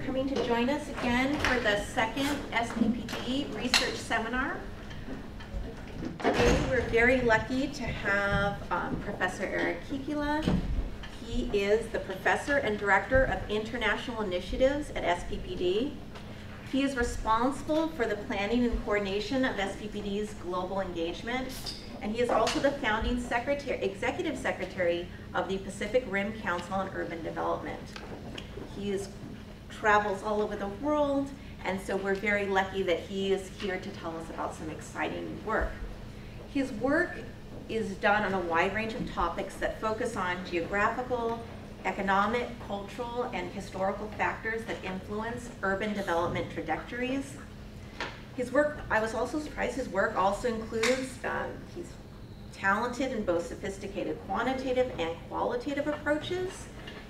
coming to join us again for the second SPPD research seminar. Today we're very lucky to have Professor Eric Kikila. He is the Professor and Director of International Initiatives at SPPD. He is responsible for the planning and coordination of SPPD's global engagement, and he is also the founding executive secretary of the Pacific Rim Council on Urban Development. He travels all over the world, and so we're very lucky that he is here to tell us about some exciting work. His work is done on a wide range of topics that focus on geographical, economic, cultural, and historical factors that influence urban development trajectories. His work, I was also surprised, his work also includes, he's talented in both sophisticated quantitative and qualitative approaches.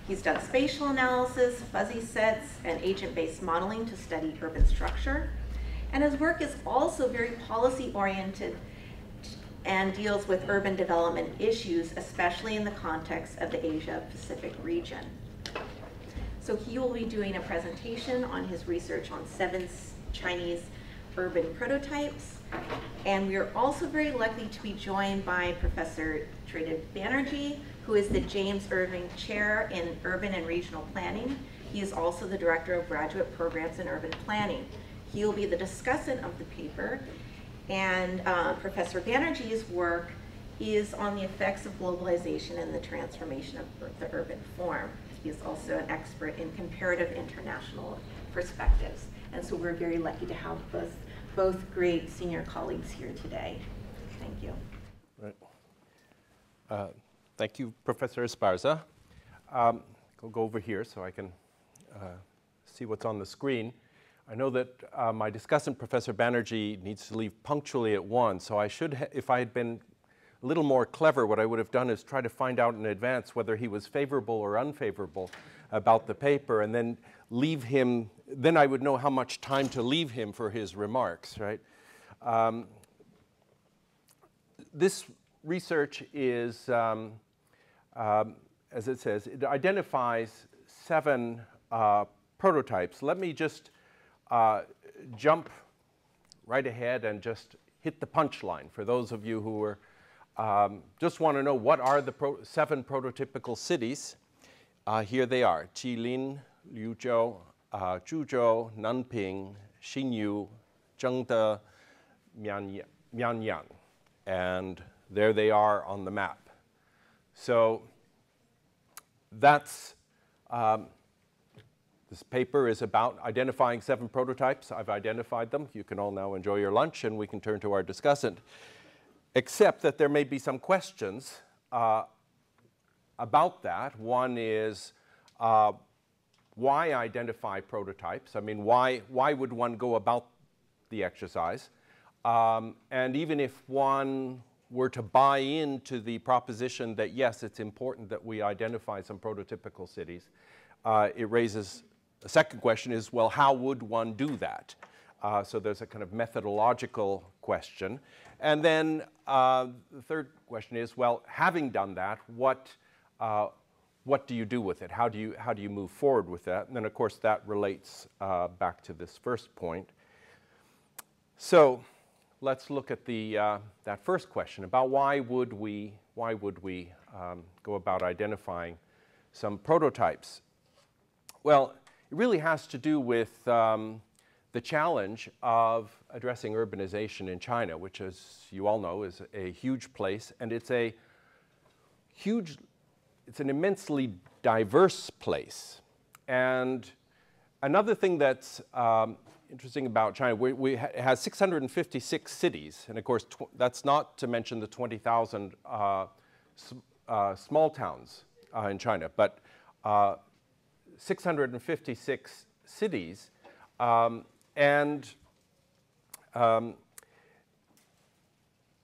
He's done spatial analysis, fuzzy sets, and agent-based modeling to study urban structure. And his work is also very policy-oriented and deals with urban development issues, especially in the context of the Asia-Pacific region. So he will be doing a presentation on his research on 7 Chinese urban prototypes. And we are also very lucky to be joined by Professor Tridib Banerjee, who is the James Irving Chair in Urban and Regional Planning. He is also the Director of Graduate Programs in Urban Planning. He will be the discussant of the paper. And Professor Banerjee's work is on the effects of globalization and the transformation of the urban form. He is also an expert in comparative international perspectives. And so we're very lucky to have both great senior colleagues here today. Thank you. Right. Thank you, Professor Esparza. I'll go over here so I can see what's on the screen. I know that my discussant, Professor Banerjee, needs to leave punctually at 1, so I should, if I had been a little more clever, what I would have done is try to find out in advance whether he was favorable or unfavorable about the paper, and then leave him, then I would know how much time to leave him for his remarks, right? This research is, as it says, it identifies 7 prototypes. Let me just jump right ahead and just hit the punchline for those of you who are just want to know what are the 7 prototypical cities. Here they are: Jilin, Liuzhou, Zhuzhou, Nanping, Xinyu, Chengde, Mianyang. And there they are on the map. So that's, this paper is about identifying 7 prototypes. I've identified them. You can all now enjoy your lunch, and we can turn to our discussant. Except that there may be some questions about that. One is, why identify prototypes? I mean, why would one go about the exercise? And even if one were to buy into the proposition that, yes, it's important that we identify some prototypical cities, it raises a second question is, well, how would one do that? So there's a kind of methodological question. And then the third question is, well, having done that, what do you do with it? How do you move forward with that? And then, of course, that relates back to this first point. So let's look at that first question about why would we go about identifying some prototypes? Well, it really has to do with the challenge of addressing urbanization in China, which, as you all know, is a huge place, and it's an immensely diverse place. And another thing that's interesting about China, it has 656 cities, and of course that's not to mention the 20,000 small towns in China, but 656 cities, and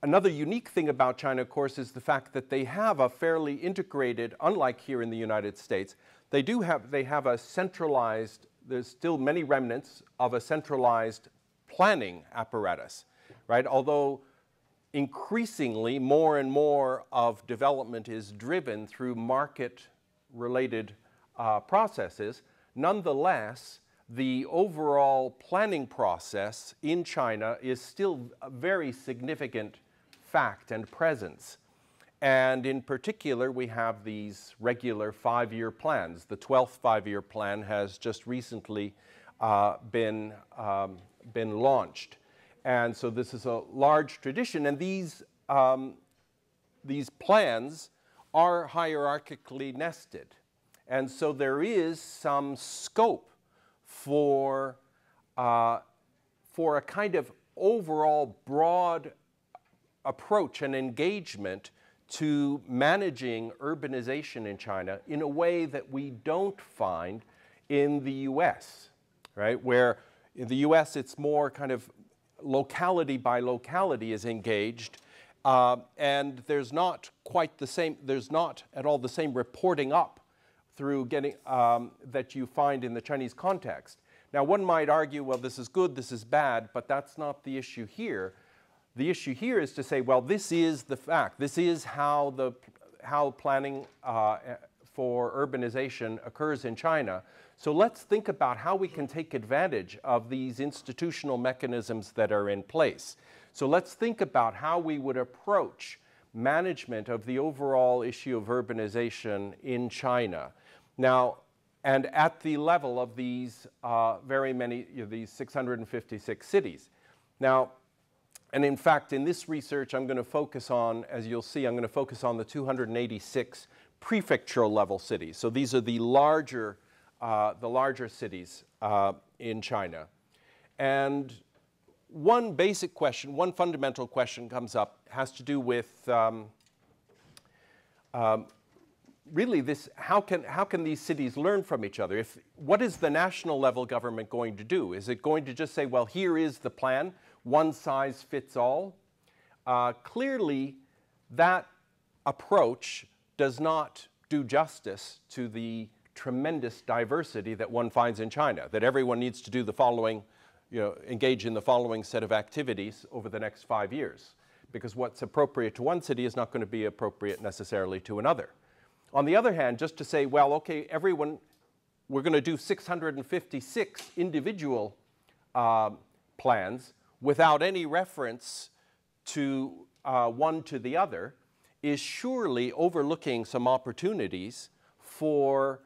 another unique thing about China, of course, is the fact that they have a fairly integrated, unlike here in the United States, they have a centralized, there's still many remnants of a centralized planning apparatus, right? Although increasingly more and more of development is driven through market-related processes, nonetheless, the overall planning process in China is still a very significant fact and presence. And in particular, we have these regular 5-year plans. The 12th 5-year plan has just recently been launched. And so this is a large tradition. And these plans are hierarchically nested. And so there is some scope for a kind of overall broad approach and engagement to managing urbanization in China in a way that we don't find in the US, right? Where in the US it's more kind of locality by locality is engaged, and there's not quite the same, there's not at all the same reporting up through getting, that you find in the Chinese context. Now one might argue, well, this is good, this is bad, but that's not the issue here. The issue here is to say, well, this is the fact. This is how planning for urbanization occurs in China. So let's think about how we can take advantage of these institutional mechanisms that are in place. So let's think about how we would approach management of the overall issue of urbanization in China. Now, and at the level of these very many, these 656 cities. Now, and in fact, in this research, I'm going to focus on, as you'll see, I'm going to focus on the 286 prefectural level cities. So these are the larger cities in China. And one basic question, one fundamental question comes up, has to do with really this, how can these cities learn from each other? What is the national level government going to do? Is it going to just say, well, here is the plan, one size fits all? Clearly, that approach does not do justice to the tremendous diversity that one finds in China, that everyone needs to do the following, engage in the following set of activities over the next 5 years, because what's appropriate to one city is not going to be appropriate necessarily to another. On the other hand, just to say, well, okay, everyone, we're going to do 656 individual plans without any reference to one to the other, is surely overlooking some opportunities for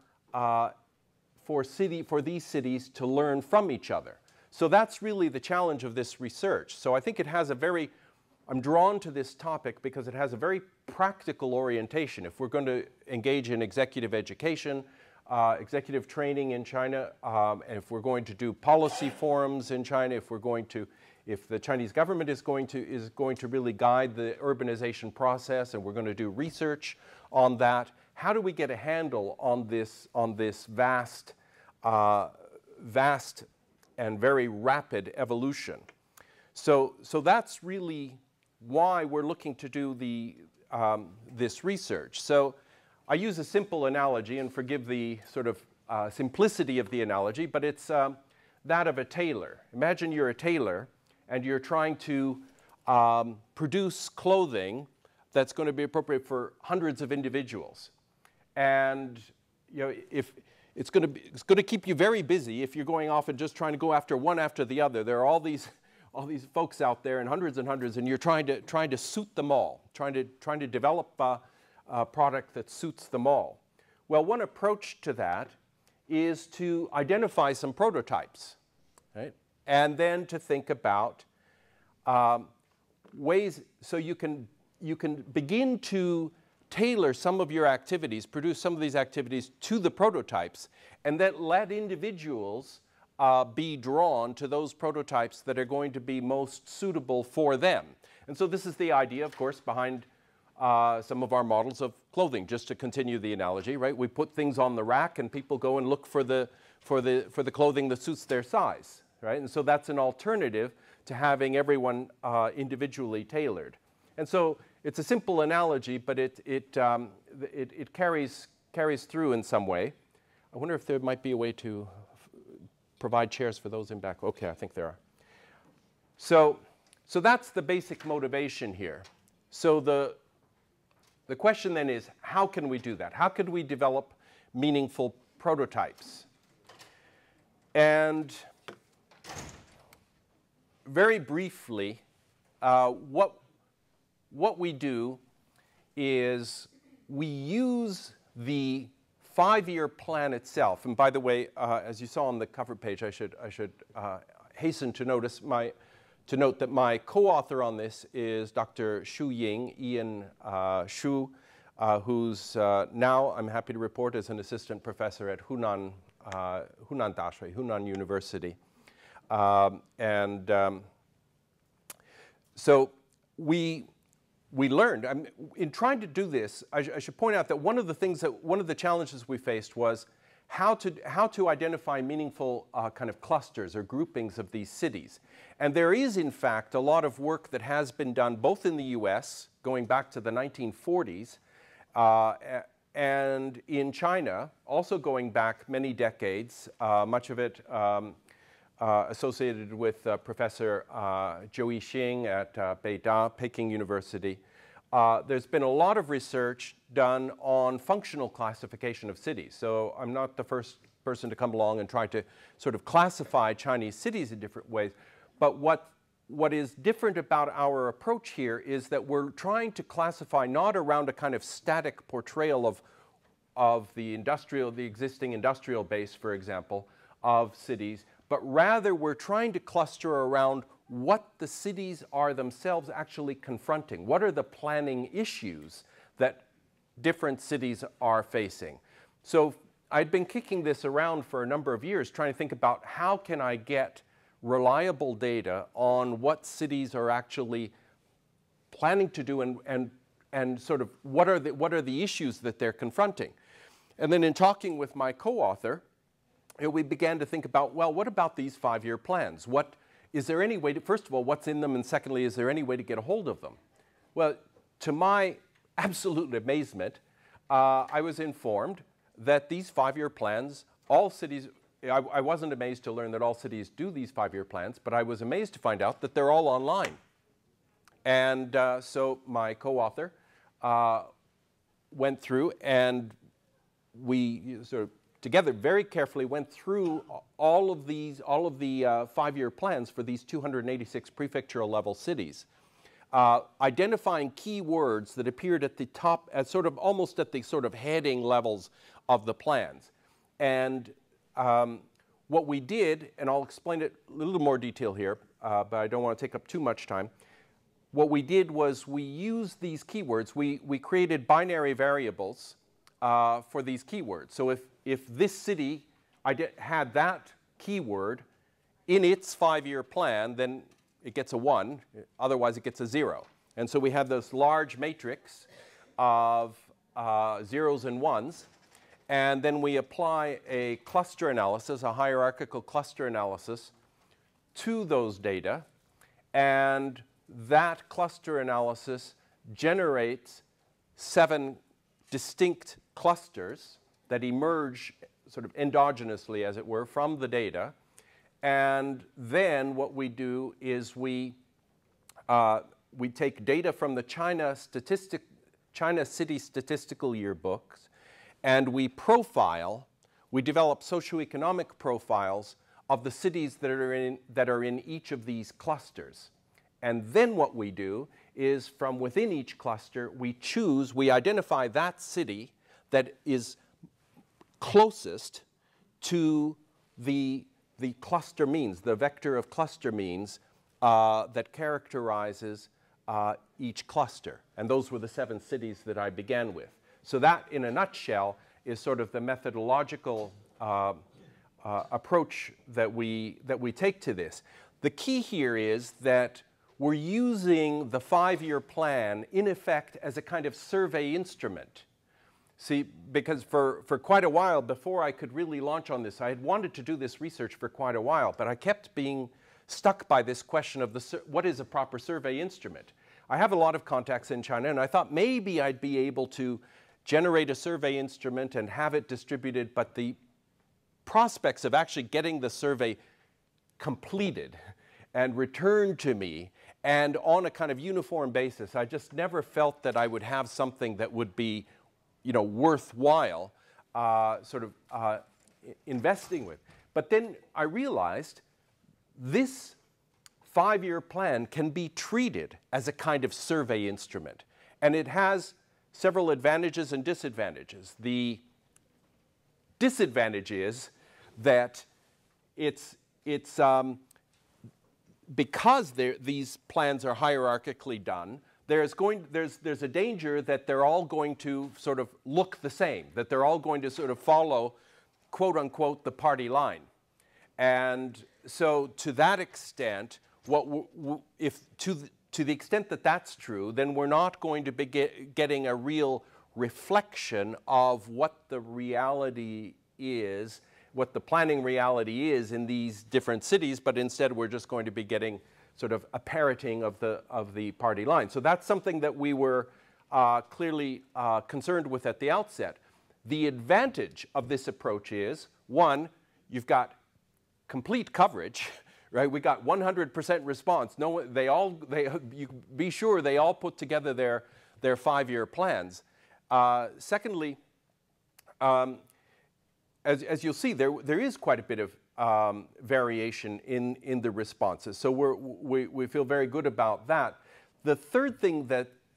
these cities to learn from each other. So that's really the challenge of this research. So I think it has a very, I'm drawn to this topic because it has a very practical orientation. If we're going to engage in executive education, executive training in China, and if we're going to do policy forums in China, if the Chinese government is going to really guide the urbanization process, and we're going to do research on that, how do we get a handle on this vast and very rapid evolution? So that's really why we're looking to do this research. So I use a simple analogy, and forgive the sort of simplicity of the analogy, but it's that of a tailor. Imagine you're a tailor and you're trying to produce clothing that's going to be appropriate for hundreds of individuals. And if it's going to keep you very busy if you're going off and just trying to go after one after the other. There are all these folks out there, and hundreds, and you're trying to suit them all, trying to develop a product that suits them all. Well, one approach to that is to identify some prototypes, right? And then to think about ways so you can begin to tailor some of your activities, produce some of these activities to the prototypes, and then let individuals be drawn to those prototypes that are going to be most suitable for them. And so this is the idea, of course, behind some of our models of clothing. Just to continue the analogy, right? We put things on the rack, and people go and look for the clothing that suits their size, right? And so that's an alternative to having everyone individually tailored. And so it's a simple analogy, but it carries through in some way. I wonder if there might be a way to provide chairs for those in back. Okay, I think there are. So that's the basic motivation here. So the question then is, how can we do that? How can we develop meaningful prototypes? And very briefly, what we do is we use the 5-year plan itself. And by the way, as you saw on the cover page, I should hasten to note that my co-author on this is Dr. Shu Ying, Ian Shu, who's now, I'm happy to report, is an assistant professor at Hunan University. So we learned, in trying to do this, I should point out that one of the challenges we faced was how to identify meaningful kind of clusters or groupings of these cities. And there is, in fact, a lot of work that has been done both in the US, going back to the 1940s, and in China, also going back many decades, much of it associated with Professor Zhou Yixing at Peking University. There's been a lot of research done on functional classification of cities. So I'm not the first person to come along and try to sort of classify Chinese cities in different ways. But what is different about our approach here is that we're trying to classify not around a kind of static portrayal of the existing industrial base, for example, of cities, but rather we're trying to cluster around what the cities are themselves actually confronting. What are the planning issues that different cities are facing? So I'd been kicking this around for a number of years, trying to think about how can I get reliable data on what cities are actually planning to do and sort of what are the issues that they're confronting. And then in talking with my co-author, we began to think about, well, what about these 5-year plans? Is there any way to, first of all, what's in them? And secondly, is there any way to get a hold of them? Well, to my absolute amazement, I was informed that these 5-year plans, all cities, I wasn't amazed to learn that all cities do these 5-year plans, but I was amazed to find out that they're all online. And so my co-author went through, and we sort of together very carefully went through all of the 5-year plans for these 286 prefectural level cities, identifying key words that appeared at the top, at sort of almost at the sort of heading levels of the plans. And what we did, and I'll explain it in a little more detail here, but I don't want to take up too much time. What we did was we used these keywords. We created binary variables for these keywords. So if this city had that keyword in its 5-year plan, then it gets a 1. Otherwise, it gets a 0. And so we have this large matrix of zeros and ones. And then we apply a cluster analysis, a hierarchical cluster analysis, to those data. And that cluster analysis generates 7 distinct clusters that emerge sort of endogenously, as it were, from the data. And then what we do is we take data from the China City Statistical Yearbooks, and we develop socioeconomic profiles of the cities that are in each of these clusters. And then what we do is from within each cluster, we identify that city that is closest to the cluster means, the vector of cluster means that characterizes each cluster. And those were the 7 cities that I began with. So that, in a nutshell, is sort of the methodological approach that we take to this. The key here is that we're using the 5-year plan, in effect, as a kind of survey instrument. See, because for quite a while, before I could really launch on this, I had wanted to do this research for quite a while, but I kept being stuck by this question of what is a proper survey instrument. I have a lot of contacts in China, and I thought maybe I'd be able to generate a survey instrument and have it distributed, but the prospects of actually getting the survey completed and returned to me and on a kind of uniform basis, I just never felt that I would have something that would be, worthwhile investing with. But then I realized this 5-year plan can be treated as a kind of survey instrument. And it has several advantages and disadvantages. The disadvantage is that because these plans are hierarchically done, there's a danger that they're all going to sort of look the same, that they're all going to sort of follow, quote unquote, the party line. And so to that extent, to the extent that that's true, then we're not going to be getting a real reflection of what the reality is, what the planning reality is in these different cities, but instead we're just going to be getting sort of a parroting of the party line. So that's something that we were clearly concerned with at the outset. The advantage of this approach is, one, you've got complete coverage, right? We got 100% response. No, you be sure they all put together their 5-year plans. Secondly, as you'll see, there is quite a bit of variation in the responses. So we feel very good about that. The third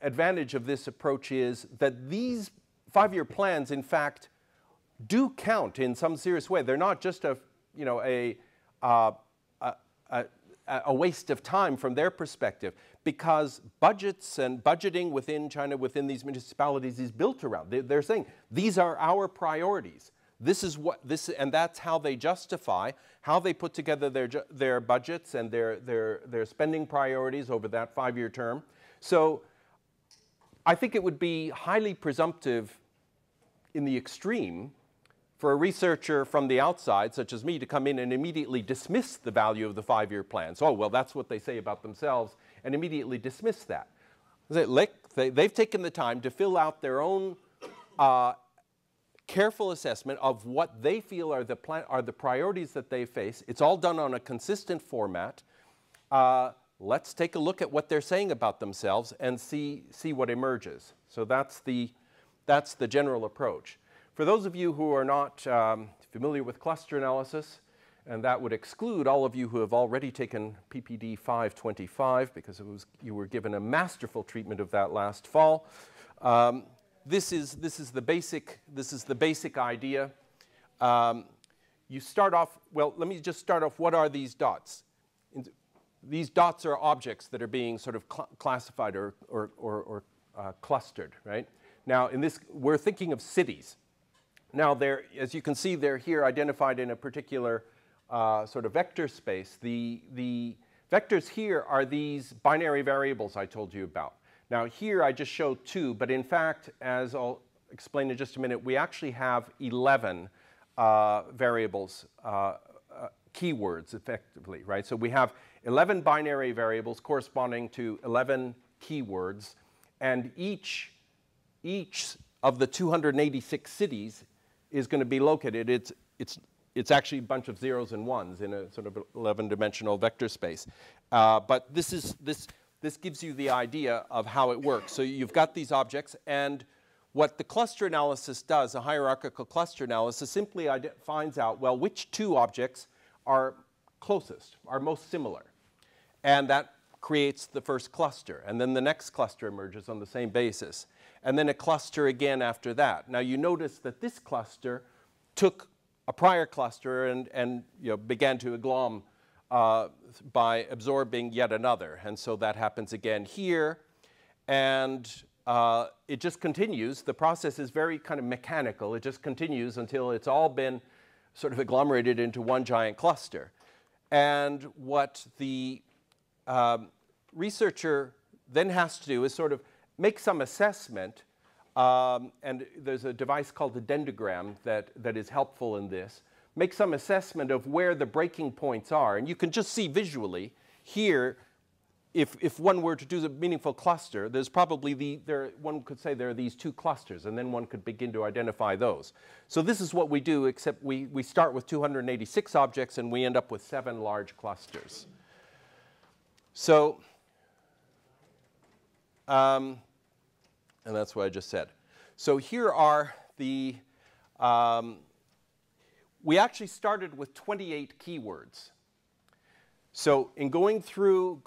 advantage of this approach is that these 5-year plans, in fact, do count in some serious way. They're not just a waste of time from their perspective, because budgets and budgeting within China, within these municipalities, is built around. They're saying these are our priorities. And that's how they justify, how they put together their budgets and their spending priorities over that 5-year term. So I think it would be highly presumptive in the extreme for a researcher from the outside, such as me, to come in and immediately dismiss the value of the 5-year plans. Oh, well, that's what they say about themselves, and immediately dismiss that. They've taken the time to fill out their own careful assessment of what they feel are the priorities that they face. It's all done on a consistent format. Let's take a look at what they're saying about themselves and see what emerges. So that's the general approach. For those of you who are not familiar with cluster analysis, and that would exclude all of you who have already taken PPD 525, because you were given a masterful treatment of that last fall. This is the basic idea. You start off, well, let me just start off. What are these dots? These dots are objects that are being sort of classified or clustered, right? Now, we're thinking of cities. Now, as you can see, they're here identified in a particular sort of vector space. The vectors here are these binary variables I told you about. Now, here I just showed 2, but in fact, as I'll explain in just a minute, we actually have 11 variables, keywords, effectively, right? So we have 11 binary variables corresponding to 11 keywords, and each of the 286 cities is going to be located. It's actually a bunch of zeros and ones in a sort of 11-dimensional vector space. But this gives you the idea of how it works. So you've got these objects, and what the cluster analysis does, a hierarchical cluster analysis, simply finds out, well, which 2 objects are closest, are most similar. And that creates the first cluster. And then the next cluster emerges on the same basis. And then a cluster again after that. Now you notice that this cluster took a prior cluster and began to aglom by absorbing yet another. And so that happens again here. And it just continues. The process is very kind of mechanical. It just continues until it's all been sort of agglomerated into one giant cluster. And what the researcher then has to do is sort of make some assessment. And there's a device called a dendrogram that is helpful in this. Make some assessment of where the breaking points are. And you can just see visually here, if one were to do the meaningful cluster, there's probably one could say there are these 2 clusters, and then one could begin to identify those. So this is what we do, except we start with 286 objects, and we end up with 7 large clusters. So, and that's what I just said. So here are we actually started with 28 keywords. So in going through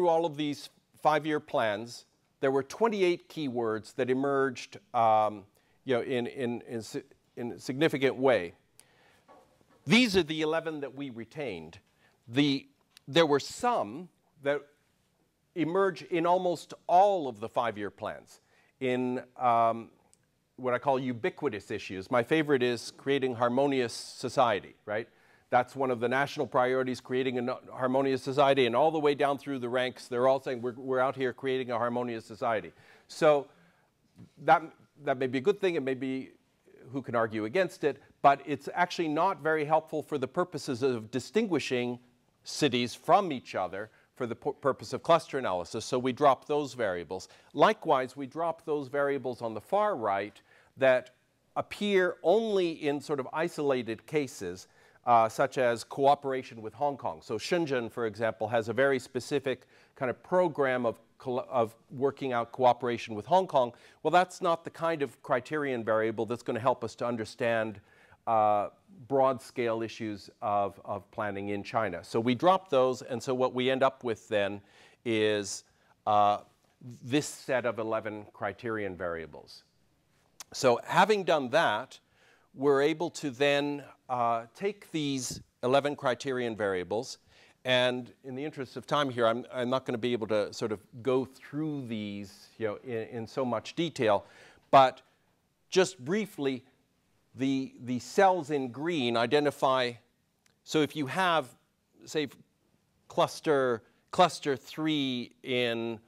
all of these 5-year plans, there were 28 keywords that emerged in a significant way. These are the 11 that we retained. There were some that emerge in almost all of the 5-year plans in what I call ubiquitous issues. My favorite is creating harmonious society, right? That's one of the national priorities, creating a harmonious society, and all the way down through the ranks, they're all saying we're out here creating a harmonious society. So that may be a good thing, and maybe who can argue against it, but it's actually not very helpful for the purposes of distinguishing cities from each other for the purpose of cluster analysis, so we drop those variables. Likewise, we drop those variables on the far right that appear only in sort of isolated cases, such as cooperation with Hong Kong. So Shenzhen, for example, has a very specific kind of program of working out cooperation with Hong Kong. Well, that's not the kind of criterion variable that's going to help us to understand broad-scale issues of planning in China. So we drop those, and so what we end up with then is this set of 11 criterion variables. So having done that, we're able to then take these 11 criterion variables, and in the interest of time here, I'm not going to be able to sort of go through these in so much detail, but just briefly, the cells in green identify, so if you have, say, cluster 3 in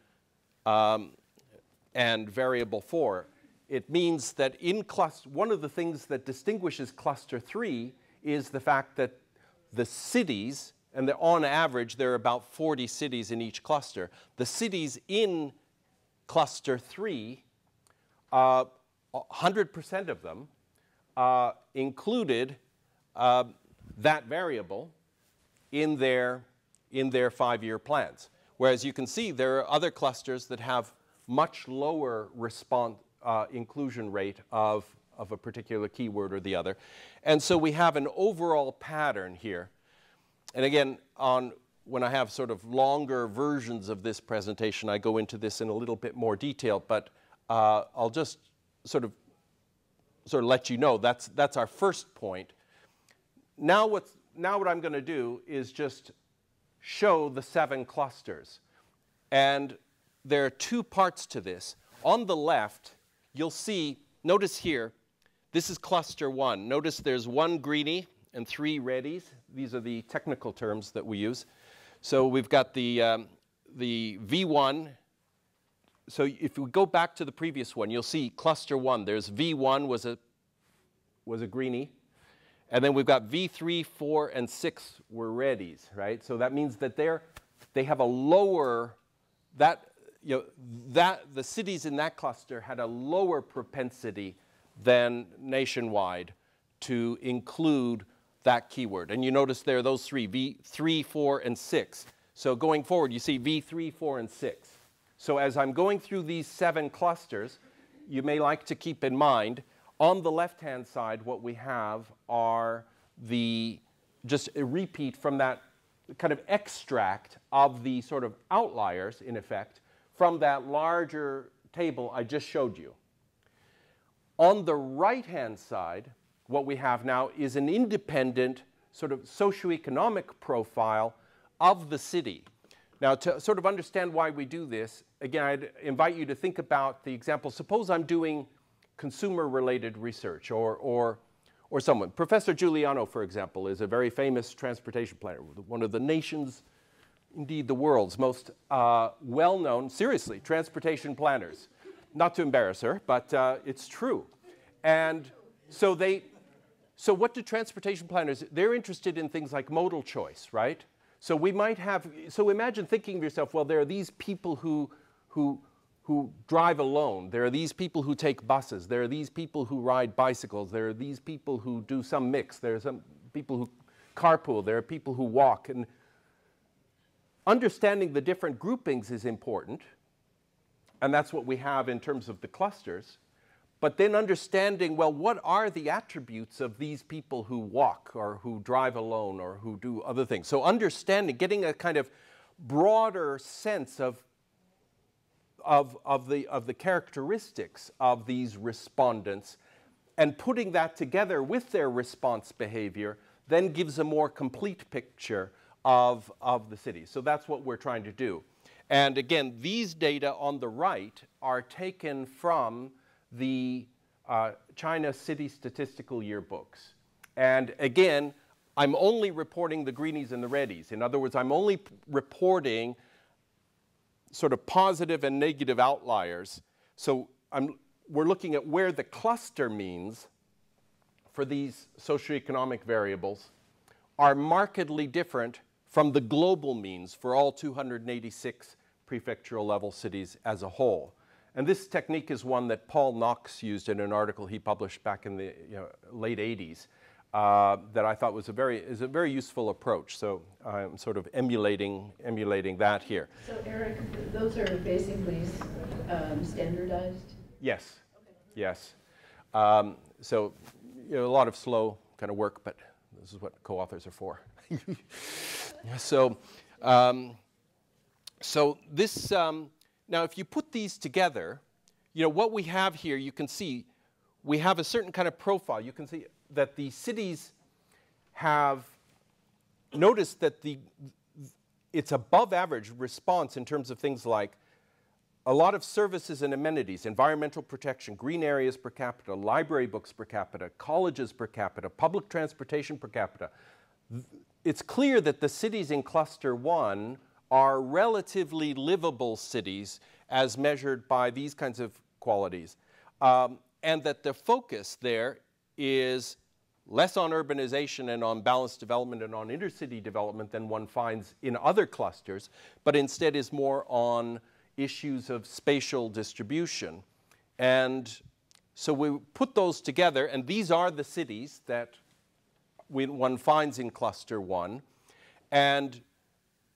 and variable 4, it means that in cluster, one of the things that distinguishes cluster 3 is the fact that the cities, and on average there are about 40 cities in each cluster, the cities in cluster 3, 100% of them included that variable in their 5-year plans. Whereas you can see there are other clusters that have much lower inclusion rate of a particular keyword or the other. And so we have an overall pattern here. And again, when I have sort of longer versions of this presentation, I go into this in a little bit more detail, but I'll just sort of let you know that's our first point. Now what I'm going to do is just show the 7 clusters. And there are 2 parts to this. On the left, you'll see, notice here, this is cluster 1. Notice there's 1 greenie and 3 reddies. These are the technical terms that we use. So we've got the V1. So if we go back to the previous one, you'll see cluster 1. There's V1 was a greenie. And then we've got V3, 4, and 6 were reddies, right? So that means that they have a lower, the cities in that cluster had a lower propensity than nationwide to include that keyword. And you notice there are those 3, V3, 4, and 6. So going forward, you see V3, 4, and 6. So as I'm going through these 7 clusters, you may like to keep in mind, on the left-hand side, what we have are just a repeat from that kind of extract of the sort of outliers, in effect, from that larger table I just showed you. On the right-hand side, what we have now is an independent sort of socioeconomic profile of the city. Now, to sort of understand why we do this, again, I'd invite you to think about the example. Suppose I'm doing consumer-related research or someone. Professor Giuliano, for example, is a very famous transportation planner, one of the nation's, indeed the world's most well-known, seriously, transportation planners. Not to embarrass her, but it's true. And so what do transportation planners, they're interested in things like modal choice, right? So we might have, so imagine thinking of yourself, well, there are these people who drive alone. There are these people who take buses. There are these people who ride bicycles. There are these people who do some mix. There are some people who carpool. There are people who walk. And understanding the different groupings is important. And that's what we have in terms of the clusters. but then understanding, well, what are the attributes of these people who walk or who drive alone or who do other things? So understanding, getting a kind of broader sense of the characteristics of these respondents and putting that together with their response behavior then gives a more complete picture of the city. So that's what we're trying to do. And again, these data on the right are taken from the China City Statistical Yearbooks. And again, I'm only reporting the greenies and the reddies. In other words, I'm only reporting sort of positive and negative outliers. So we're looking at where the cluster means for these socioeconomic variables are markedly different from the global means for all 286 prefectural level cities as a whole. And this technique is one that Paul Knox used in an article he published back in the late 80s that I thought was a very useful approach. So I'm sort of emulating that here. So Eric, those are basically standardized? Yes, okay. Yes. So a lot of slow kind of work, but this is what co-authors are for. So this, now if you put these together, what we have here, you can see we have a certain kind of profile. You can see that the cities have noticed that it's above average response in terms of things like a lot of services and amenities, environmental protection, green areas per capita, library books per capita, colleges per capita, public transportation per capita. It's clear that the cities in Cluster 1 are relatively livable cities as measured by these kinds of qualities. And that the focus there is less on urbanization and on balanced development and on intercity development than one finds in other clusters, but instead is more on issues of spatial distribution. And so we put those together, and these are the cities that one finds in Cluster 1. And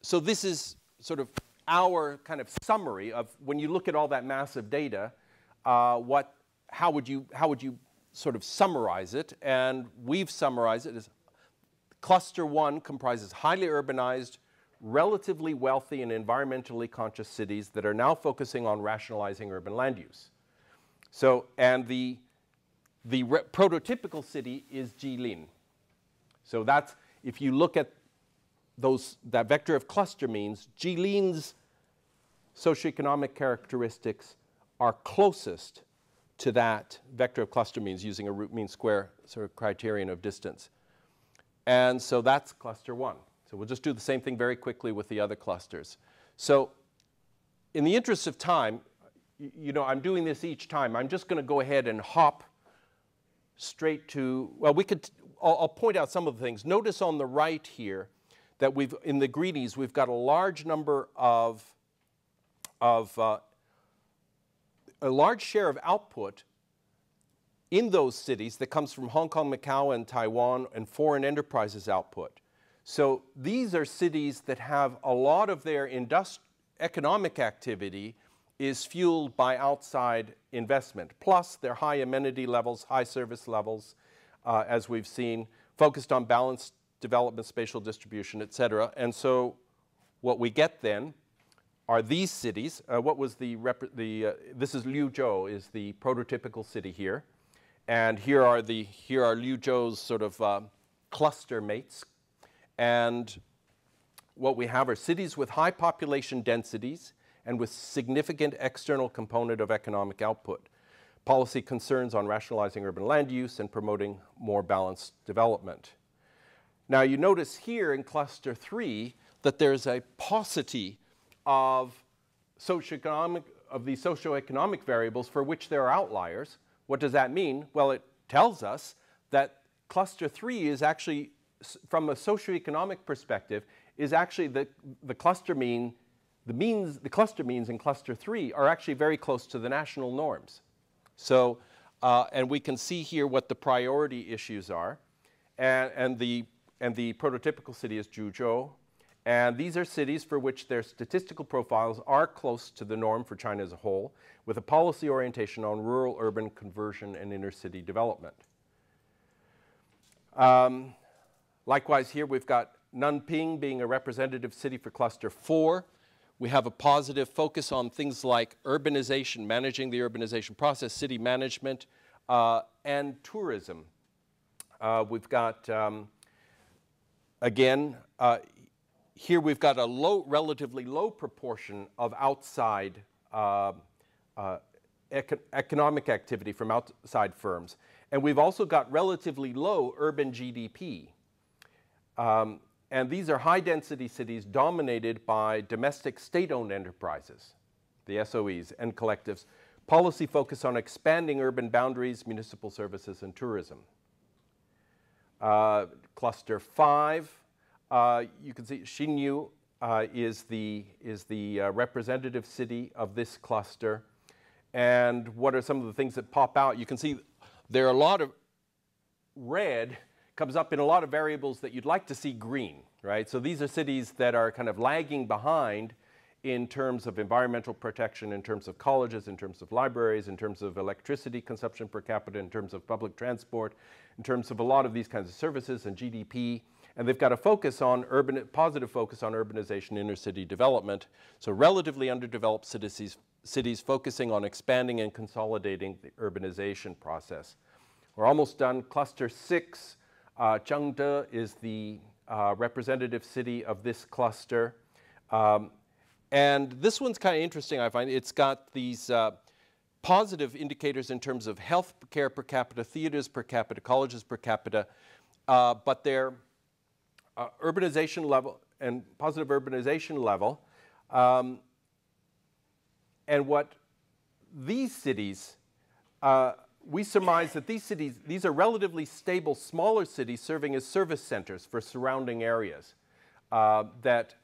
so this is sort of our kind of summary of when you look at all that massive data, how would you sort of summarize it? And we've summarized it as Cluster 1 comprises highly urbanized, relatively wealthy and environmentally conscious cities that are now focusing on rationalizing urban land use. So, and the prototypical city is Jilin. So that's, if you look at that vector of cluster means, Jilin's socioeconomic characteristics are closest to that vector of cluster means using a root mean square sort of criterion of distance. And so that's Cluster 1. So we'll just do the same thing very quickly with the other clusters. So in the interest of time, I'm doing this each time. I'm just going to go ahead and hop straight to, well, I'll point out some of the things. Notice on the right here that in the greenies, we've got a large number of a large share of output in those cities that comes from Hong Kong, Macau, and Taiwan, and foreign enterprises output. So these are cities that have a lot of their economic activity is fueled by outside investment, plus their high amenity levels, high service levels, as we've seen, focused on balanced development, spatial distribution, et cetera. And so what we get then are these cities. What was this is Liuzhou, is the prototypical city here. And here are Liuzhou's sort of cluster mates. And what we have are cities with high population densities and with significant external component of economic output. Policy concerns on rationalizing urban land use and promoting more balanced development. Now you notice here in Cluster 3 that there's a paucity of these socioeconomic variables for which there are outliers. What does that mean? Well, it tells us that Cluster 3 is actually, from a socioeconomic perspective, is actually the cluster mean. The cluster means in Cluster 3 are actually very close to the national norms. So, and we can see here what the priority issues are, and the prototypical city is Zhuzhou, And these are cities for which their statistical profiles are close to the norm for China as a whole, with a policy orientation on rural-urban conversion and inner-city development. Likewise, here we've got Nanping being a representative city for Cluster 4. We have a positive focus on things like urbanization, managing the urbanization process, city management, and tourism. We've got, again, here we've got a relatively low proportion of outside economic activity from outside firms. And we've also got relatively low urban GDP. And these are high-density cities dominated by domestic state-owned enterprises, the SOEs and collectives. Policy focus on expanding urban boundaries, municipal services, and tourism. Cluster 5, you can see Xinyu is the representative city of this cluster. And what are some of the things that pop out? You can see there are a lot of red comes up in a lot of variables that you'd like to see green, right? So these are cities that are kind of lagging behind in terms of environmental protection, in terms of colleges, in terms of libraries, in terms of electricity consumption per capita, in terms of public transport, in terms of a lot of these kinds of services and GDP. And they've got a focus on positive focus on urbanization, inner city development. So relatively underdeveloped cities focusing on expanding and consolidating the urbanization process. We're almost done. Cluster 6, Chengde is the representative city of this cluster. And this one's kind of interesting, I find. It's got these positive indicators in terms of health care per capita, theaters per capita, colleges per capita, but their urbanization level and positive urbanization level. And what these cities, we surmise that these are relatively stable, smaller cities serving as service centers for surrounding areas. That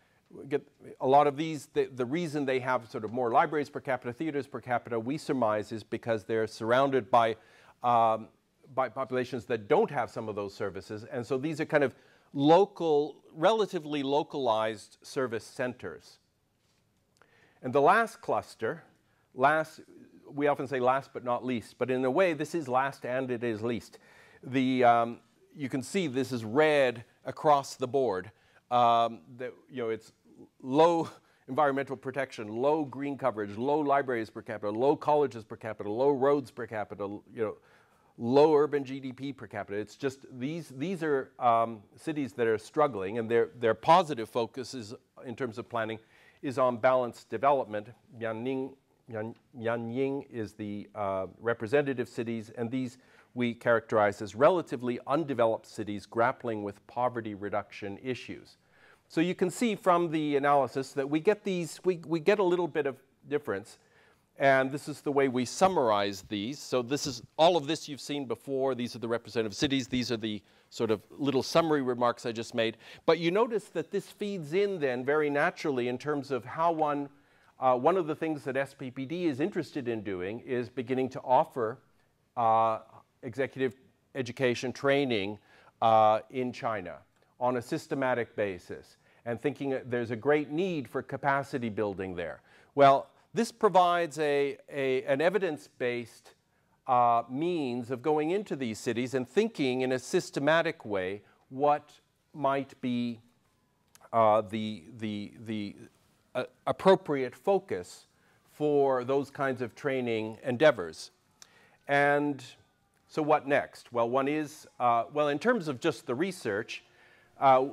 get a lot of these, the reason they have sort of more libraries per capita, theaters per capita, we surmise is because they're surrounded by populations that don't have some of those services. And so these are kind of local, relatively localized service centers. And the last cluster, we often say last but not least, but in a way this is last and it is least. You can see this is red across the board. It's low environmental protection, low green coverage, low libraries per capita, low colleges per capita, low roads per capita, low urban GDP per capita. It's just these are cities that are struggling, and their positive focus is, in terms of planning, is on balanced development. Mianyang is the representative cities, and these we characterize as relatively undeveloped cities grappling with poverty reduction issues. So you can see from the analysis that we get we get a little bit of difference, and this is the way we summarize these. So this is all of this you've seen before. These are the representative cities. These are the sort of little summary remarks I just made. But you notice that this feeds in then very naturally in terms of how one of the things that SPPD is interested in doing is beginning to offer executive education training in China on a systematic basis, and thinking that there's a great need for capacity building there. Well, this provides an evidence-based means of going into these cities and thinking in a systematic way what might be the appropriate focus for those kinds of training endeavors. And so what next? Well, one is, in terms of just the research,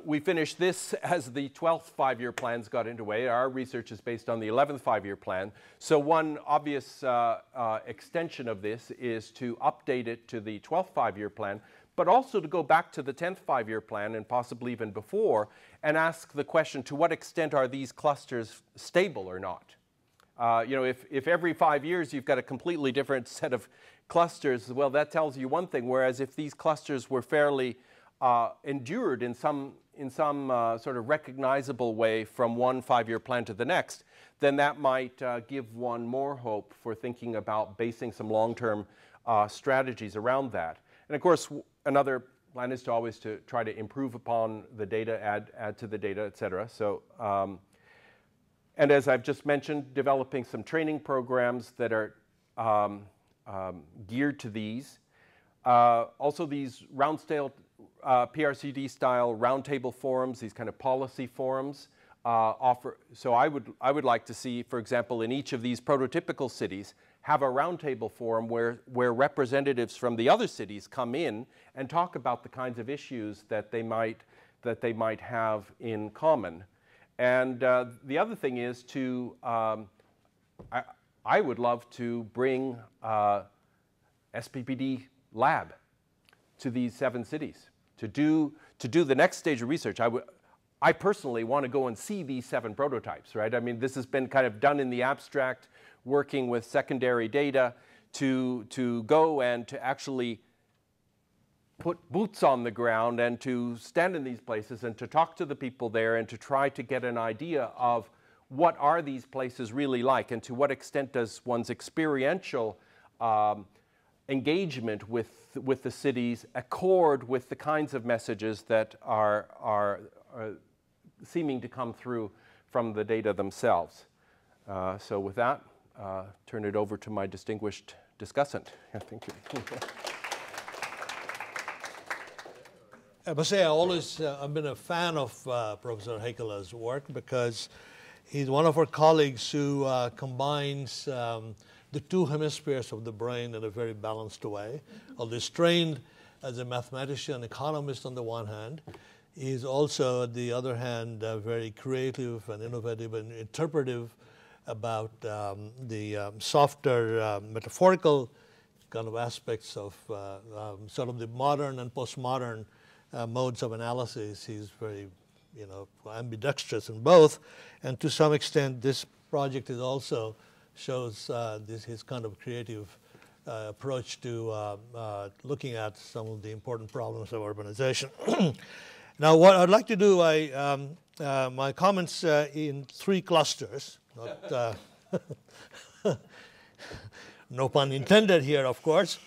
we finished this as the 12th five-year plans got underway. Our research is based on the 11th five-year plan. So one obvious extension of this is to update it to the 12th five-year plan, but also to go back to the 10th five-year plan and possibly even before and ask the question, to what extent are these clusters stable or not? If every 5 years you've got a completely different set of clusters, well, that tells you one thing, whereas if these clusters were fairly endured in some sort of recognizable way from one five-year plan to the next, then that might give one more hope for thinking about basing some long-term strategies around that. And of course, another plan is to always to try to improve upon the data, add to the data, et cetera. So, and as I've just mentioned, developing some training programs that are geared to these. Also these PRCD style roundtable forums, these kind of policy forums offer. So I would like to see, for example, in each of these prototypical cities, have a roundtable forum where representatives from the other cities come in and talk about the kinds of issues that they might have in common. And the other thing is to, I would love to bring SPPD lab to these 7 cities to do the next stage of research. I personally want to go and see these 7 prototypes, right? I mean, this has been kind of done in the abstract, working with secondary data to go and to actually put boots on the ground and to stand in these places and to talk to the people there and to try to get an idea of what are these places really like and to what extent does one's experiential engagement with the cities accord with the kinds of messages that are seeming to come through from the data themselves. So with that, turn it over to my distinguished discussant. Thank you. I must say, I've been a fan of Professor Heikkilä's work because he's one of our colleagues who combines the 2 hemispheres of the brain in a very balanced way. Although he's trained as a mathematician and economist on the one hand, he's also, on the other hand, very creative and innovative and interpretive about the softer metaphorical kind of aspects of sort of the modern and postmodern modes of analysis. He's very, ambidextrous in both. And to some extent, this project is also shows his kind of creative approach to looking at some of the important problems of urbanization. Now, what I'd like to do, my comments in 3 clusters. Not, no pun intended here, of course.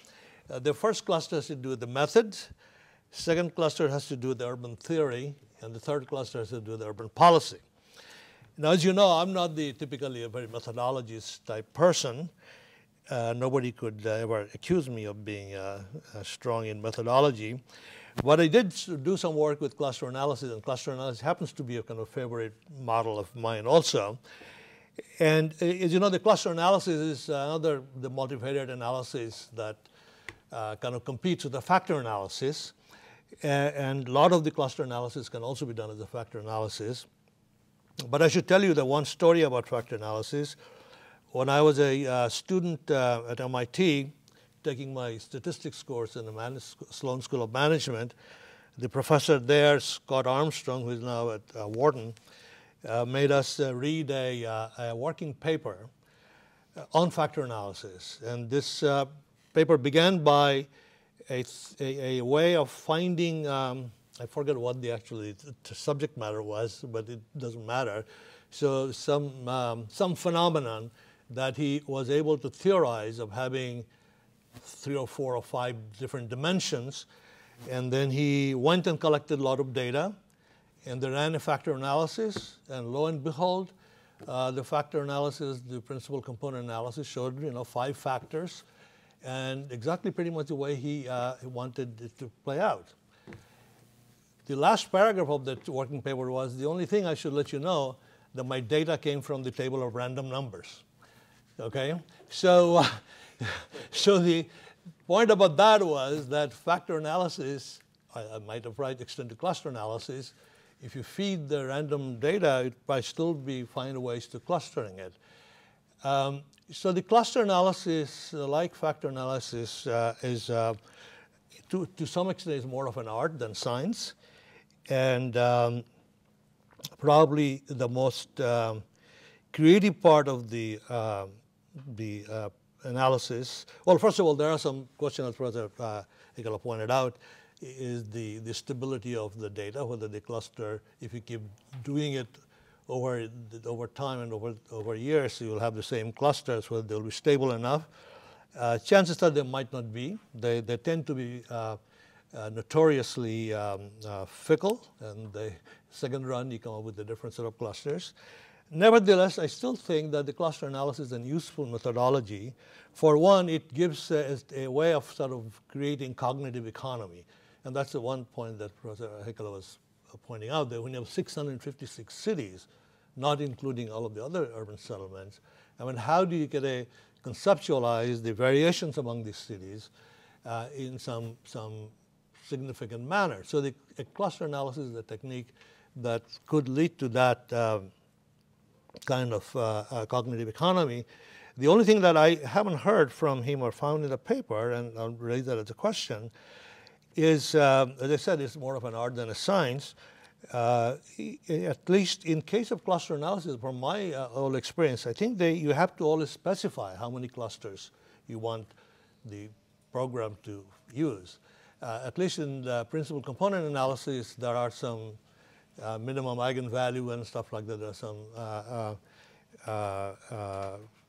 The first cluster has to do with the methods. Second cluster has to do with the urban theory. And the third cluster has to do with urban policy. Now, as you know, I'm not typically a very methodologist type person. Nobody could ever accuse me of being strong in methodology. But I did do some work with cluster analysis, and cluster analysis happens to be a kind of favorite model of mine also. And as you know, the cluster analysis is the multivariate analysis that kind of competes with the factor analysis. And a lot of the cluster analysis can also be done as a factor analysis. But I should tell you the one story about factor analysis. When I was a student at MIT, taking my statistics course in the Sloan School of Management, the professor there, Scott Armstrong, who is now at Wharton, made us read a working paper on factor analysis. And this paper began by a way of finding, I forget what the subject matter was, but it doesn't matter. So some phenomenon that he was able to theorize of having 3 or 4 or 5 different dimensions. And then he went and collected a lot of data, and they ran a factor analysis. And lo and behold, the factor analysis, the principal component analysis showed 5 factors, and exactly pretty much the way he wanted it to play out. The last paragraph of that working paper was, the only thing I should let you know that my data came from the table of random numbers. Okay? So, so the point about that was that factor analysis, I might have extended to cluster analysis, if you feed the random data, it might still be find ways to clustering it. So the cluster analysis, like factor analysis, is to some extent is more of an art than science, and probably the most creative part of the analysis. Well, first of all, there are some questions, as Professor Heikkilä pointed out, is the stability of the data, whether the cluster, if you keep doing it over time and over years, you will have the same clusters, whether they'll be stable enough. Chances are they might not be. They tend to be notoriously fickle, and the second run you come up with a different set of clusters. Nevertheless, I still think that the cluster analysis is a useful methodology. For one, it gives a way of sort of creating cognitive economy. And that's the one point that Professor Heikkila was pointing out, that when you have 656 cities, not including all of the other urban settlements, I mean, how do you get a conceptualize the variations among these cities in some significant manner? So a cluster analysis is a technique that could lead to that kind of cognitive economy. The only thing that I haven't heard from him or found in the paper, and I'll raise that as a question, is, as I said, it's more of an art than a science. At least in case of cluster analysis, from my old experience, I think you have to always specify how many clusters you want the program to use. At least in the principal component analysis, there are some minimum eigenvalue and stuff like that. There are some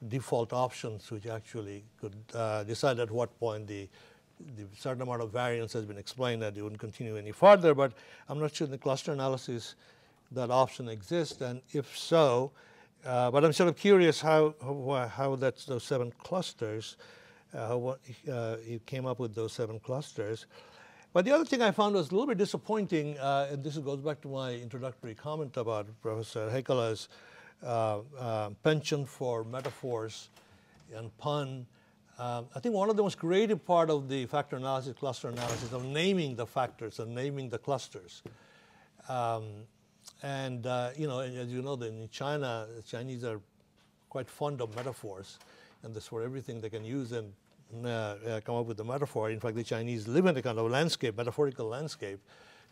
default options which actually could decide at what point the certain amount of variance has been explained that you wouldn't continue any further. But I'm not sure in the cluster analysis that option exists, and if so, but I'm sort of curious how that's those 7 clusters, you came up with those 7 clusters. But the other thing I found was a little bit disappointing, and this goes back to my introductory comment about Professor Heikkila's penchant for metaphors and pun. I think one of the most creative part of the factor analysis, cluster analysis, of naming the factors and naming the clusters. And as you know, in China, the Chinese are quite fond of metaphors, and that's for everything they can use and come up with a metaphor. In fact, the Chinese live in a kind of landscape, metaphorical landscape.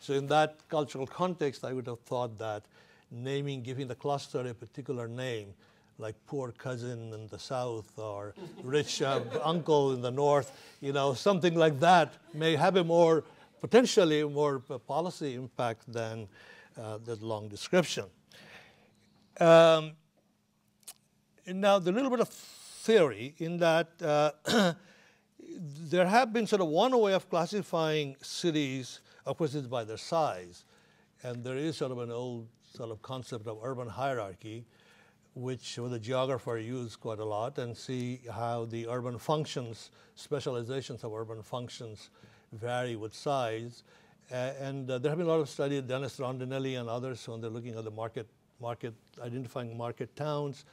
So in that cultural context, I would have thought that naming, giving the cluster a particular name, like poor cousin in the south or rich uncle in the north, something like that may have a potentially more policy impact than the long description. Now, the little bit of theory in that there have been sort of one way of classifying cities, of course, it's by their size. And there is sort of an old sort of concept of urban hierarchy, which the geographer used quite a lot, and see how the urban functions, specializations of urban functions vary with size. And there have been a lot of studies, Dennis Rondinelli and others, when they're looking at the identifying market towns.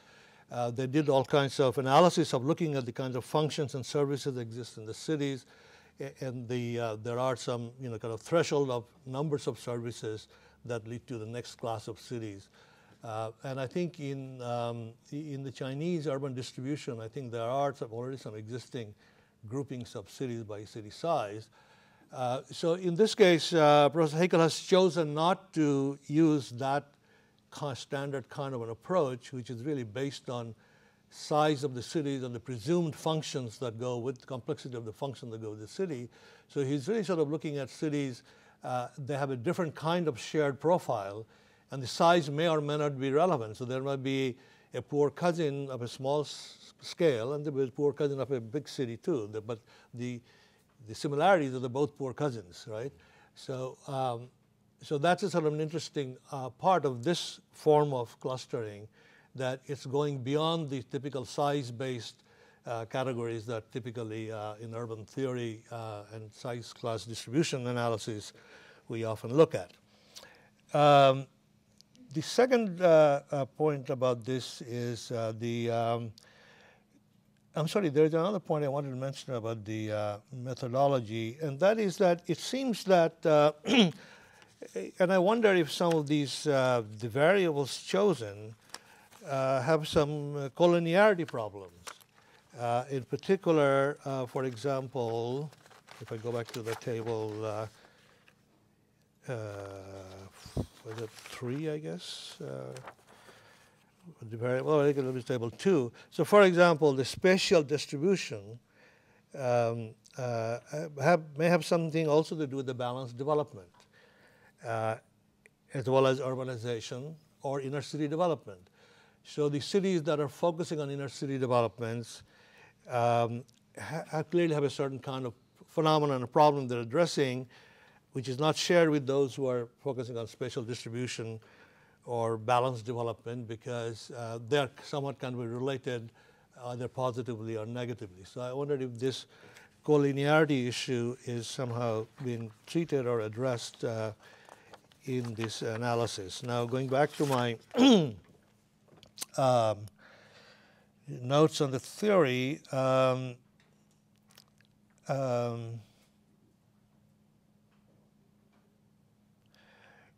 They did all kinds of analysis of looking at the kinds of functions and services that exist in the cities. And there are some kind of threshold of numbers of services that lead to the next class of cities. And I think in the Chinese urban distribution, I think there are already some existing groupings of cities by city size. So in this case, Professor Heikkila has chosen not to use that standard kind of an approach, which is really based on size of the cities and the presumed functions that go with the complexity of the function that go with the city. So he's really sort of looking at cities, they have a different kind of shared profile, and the size may or may not be relevant. So there might be a poor cousin of a small scale, and there will be a poor cousin of a big city too. But the similarities are they're both poor cousins, right? So, so that's a sort of an interesting part of this form of clustering, that it's going beyond the typical size-based categories that typically in urban theory and size class distribution analysis we often look at. The second point about this is I'm sorry, there's another point I wanted to mention about the methodology, and that is that it seems that, and I wonder if some of these, the variables chosen have some collinearity problems. In particular, for example, if I go back to the table, was it 3, I guess? Well, I think it was table 2. So, for example, the spatial distribution may have something also to do with the balanced development, as well as urbanization or inner city development. So the cities that are focusing on inner city developments clearly have a certain kind of phenomenon, a problem they're addressing, which is not shared with those who are focusing on spatial distribution or balanced development, because they're somewhat kind of related either positively or negatively. So I wondered if this collinearity issue is somehow being treated or addressed in this analysis. Now, going back to my notes on the theory,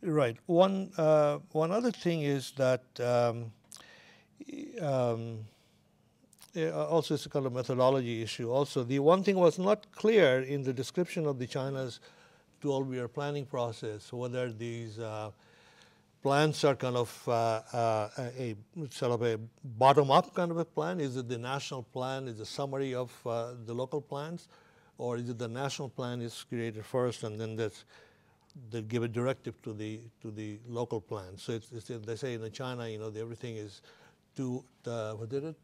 right. One other thing is that also it's a kind of methodology issue. Also, the one thing was not clear in the description of the China's 12-year planning process, whether these plans are kind of a sort of a bottom-up kind of a plan. Is it the national plan? Is a summary of the local plans, or is it the national plan is created first and then they give a directive to the local plan? So it's they say in China, you know, everything is what did it?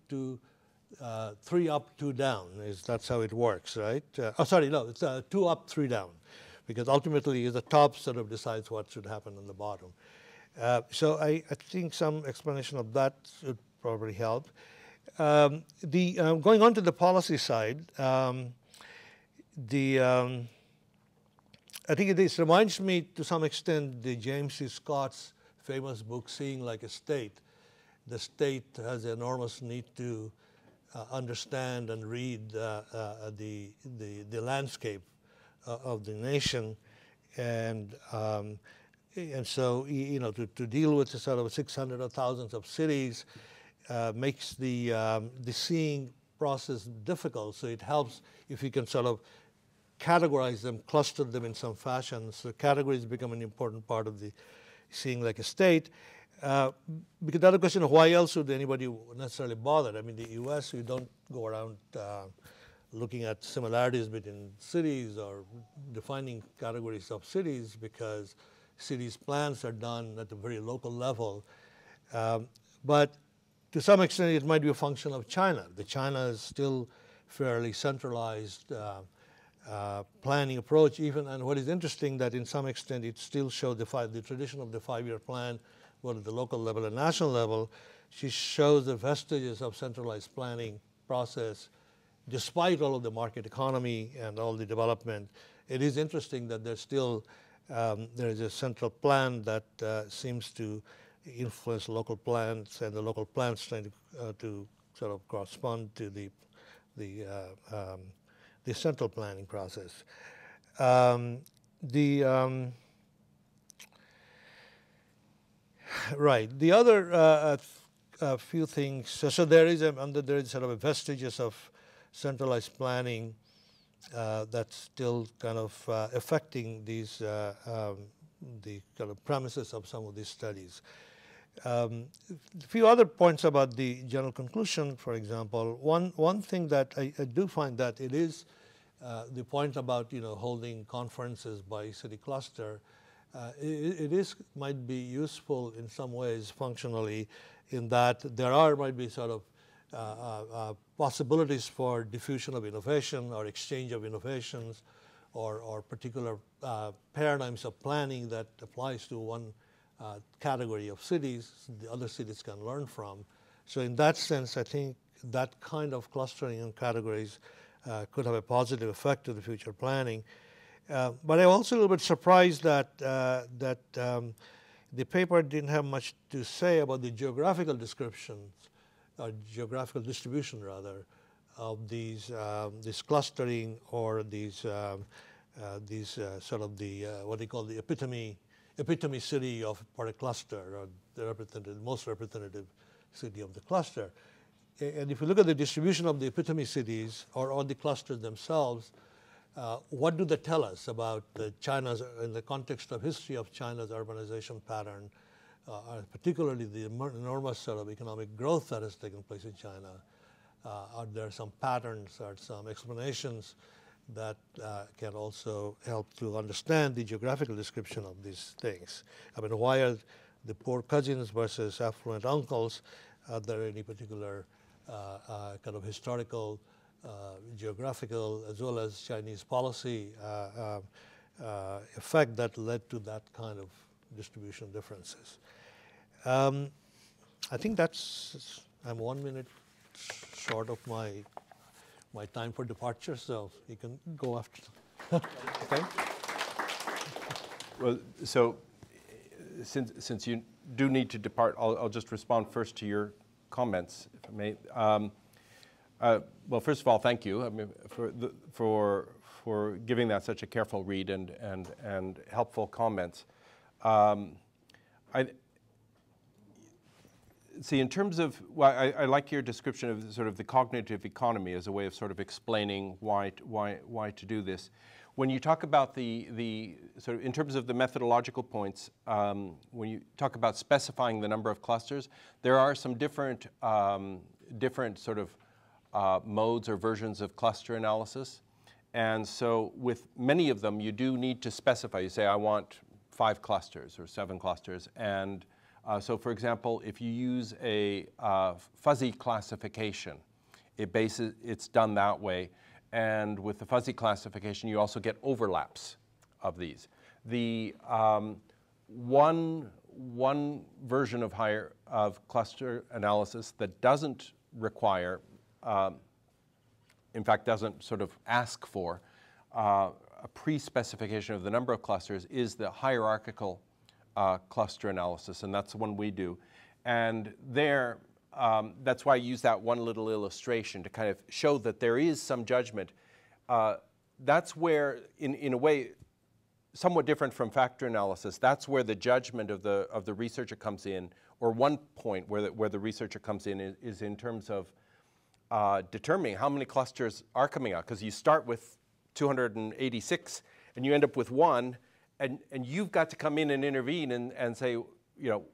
3 up, 2 down. That's how it works, right? Oh, sorry, no, it's 2 up, 3 down, because ultimately the top sort of decides what should happen on the bottom. So I think some explanation of that should probably help. Going on to the policy side, I think this reminds me to some extent the James C. Scott's famous book, Seeing Like a State. The state has an enormous need to understand and read the landscape of the nation, and so, you know, to deal with the sort of 600 or thousands of cities makes the seeing process difficult. So it helps if you can sort of categorize them, cluster them in some fashion. So categories become an important part of the seeing like a state. Because the other question of why else would anybody necessarily bother? I mean, the U.S., you don't go around looking at similarities between cities or defining categories of cities, because cities' plans are done at a very local level. But to some extent, it might be a function of China. The China is still fairly centralized planning approach, even. And what is interesting that in some extent it still shows the tradition of the 5-year plan, both at the local level and national level. She shows the vestiges of centralized planning process, despite all of the market economy and all the development. It is interesting that there's still there is a central plan that seems to influence local plans, and the local plans trying to sort of correspond to the central planning process. Right. The other few things. So there is sort of a vestiges of centralized planning that's still kind of affecting these the kind of premises of some of these studies. A few other points about the general conclusion, for example. One thing that I do find that it is the point about, you know, holding conferences by city cluster. It might be useful in some ways functionally, in that there might be sort of possibilities for diffusion of innovation or exchange of innovations, or particular paradigms of planning that applies to one category of cities the other cities can learn from. So in that sense, I think that kind of clustering in categories could have a positive effect to the future planning. But I'm also a little bit surprised that the paper didn't have much to say about the geographical descriptions, or geographical distribution rather, of these this clustering, or these sort of the what they call the epitome city of part of cluster, or the most representative city of the cluster. And if you look at the distribution of the epitome cities or the clusters themselves, what do they tell us about China's, in the context of history of China's urbanization pattern, particularly the enormous sort of economic growth that has taken place in China? Are there some patterns or some explanations that can also help to understand the geographical description of these things? I mean, why are the poor cousins versus affluent uncles? Are there any particular kind of historical, geographical, as well as Chinese policy effect that led to that kind of distribution differences. I think I'm 1 minute short of my time for departure, so you can go after. Okay. Well, so since you do need to depart, I'll just respond first to your comments, if I may. Well, first of all, thank you. I mean, for giving that such a careful read and helpful comments. See, in terms of, well, I like your description of sort of the cognitive economy as a way of sort of explaining why to do this. When you talk about the sort of, in terms of the methodological points, when you talk about specifying the number of clusters, there are some different sort of modes or versions of cluster analysis. And so with many of them, you do need to specify. You say, I want 5 clusters or 7 clusters. And so for example, if you use a fuzzy classification, it's done that way. And with the fuzzy classification, you also get overlaps of these. The one version of cluster analysis that doesn't require, in fact, doesn't sort of ask for a pre-specification of the number of clusters is the hierarchical cluster analysis, and that's the one we do. And there, that's why I use that one little illustration to kind of show that there is some judgment. That's where, in a way, somewhat different from factor analysis, that's where the judgment of the researcher comes in, or one point where the researcher comes in is in terms of determining how many clusters are coming out, because you start with 286 and you end up with 1, and you've got to come in and intervene and say,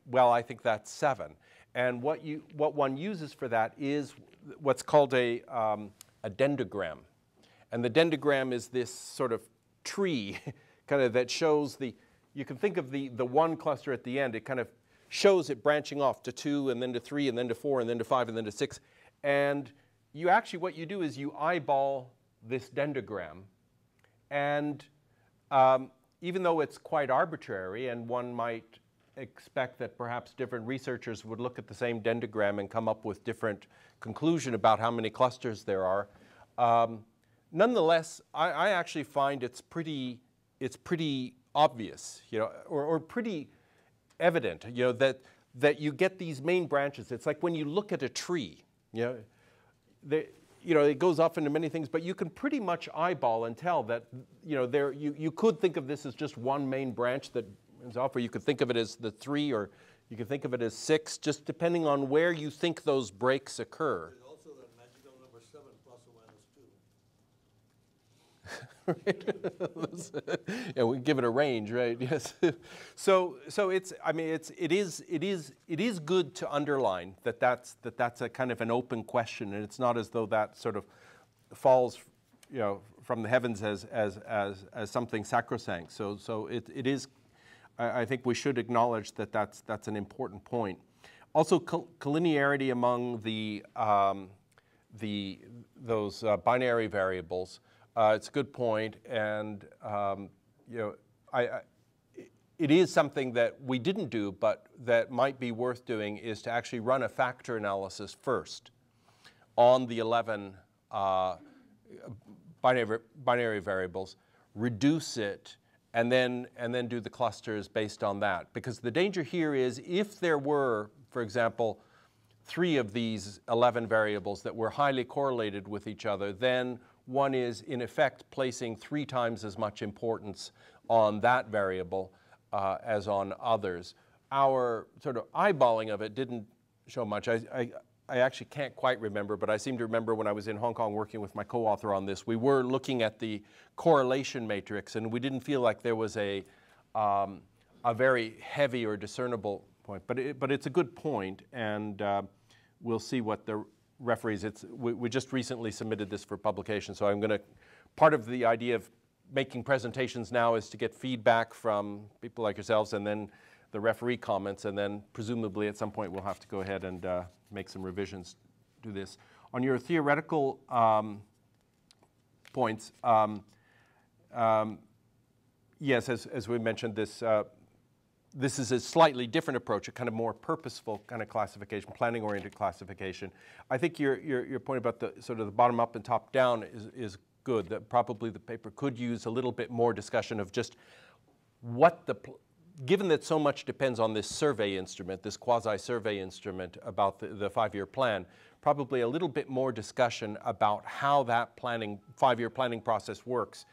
well, I think that's 7. And what one uses for that is what's called a dendrogram. And the dendrogram is this sort of tree kind of that shows you can think of the one cluster at the end, it kind of shows it branching off to 2 and then to 3 and then to 4 and then to 5 and then to 6. And what you do is you eyeball this dendrogram. And even though it's quite arbitrary and one might expect that perhaps different researchers would look at the same dendrogram and come up with different conclusion about how many clusters there are, nonetheless, I actually find it's pretty obvious, or pretty evident, that you get these main branches. It's like when you look at a tree, it goes off into many things, but you can pretty much eyeball and tell that, you could think of this as just one main branch that is off, or you could think of it as the 3, or you could think of it as 6, just depending on where you think those breaks occur. There's also the magical number 7 plus or minus 2. Yeah, we give it a range, right? Yes. So it is good to underline that's a kind of an open question, and it's not as though that sort of falls, from the heavens as something sacrosanct. So it is. I think we should acknowledge that that's an important point. Also, collinearity among those binary variables. It's a good point, and it is something that we didn't do, but that might be worth doing, is to actually run a factor analysis first on the 11 binary variables, reduce it, and then do the clusters based on that. Because the danger here is if there were, for example, 3 of these 11 variables that were highly correlated with each other, then one is, in effect, placing 3 times as much importance on that variable as on others. Our sort of eyeballing of it didn't show much. I actually can't quite remember, but I seem to remember when I was in Hong Kong working with my co-author on this, we were looking at the correlation matrix, and we didn't feel like there was a very heavy or discernible point. But it's a good point, and we'll see what the referees, we just recently submitted this for publication, so I'm going to, part of the idea of making presentations now is to get feedback from people like yourselves, and then the referee comments, and then presumably at some point we'll have to go ahead and make some revisions to this. On your theoretical points, yes, as we mentioned, this is a slightly different approach, a kind of more purposeful kind of classification, planning-oriented classification. I think your point about the sort of the bottom-up and top-down is good. That probably the paper could use a little bit more discussion of just what given that so much depends on this survey instrument, this quasi-survey instrument about the 5-year plan, probably a little bit more discussion about how that 5-year planning process works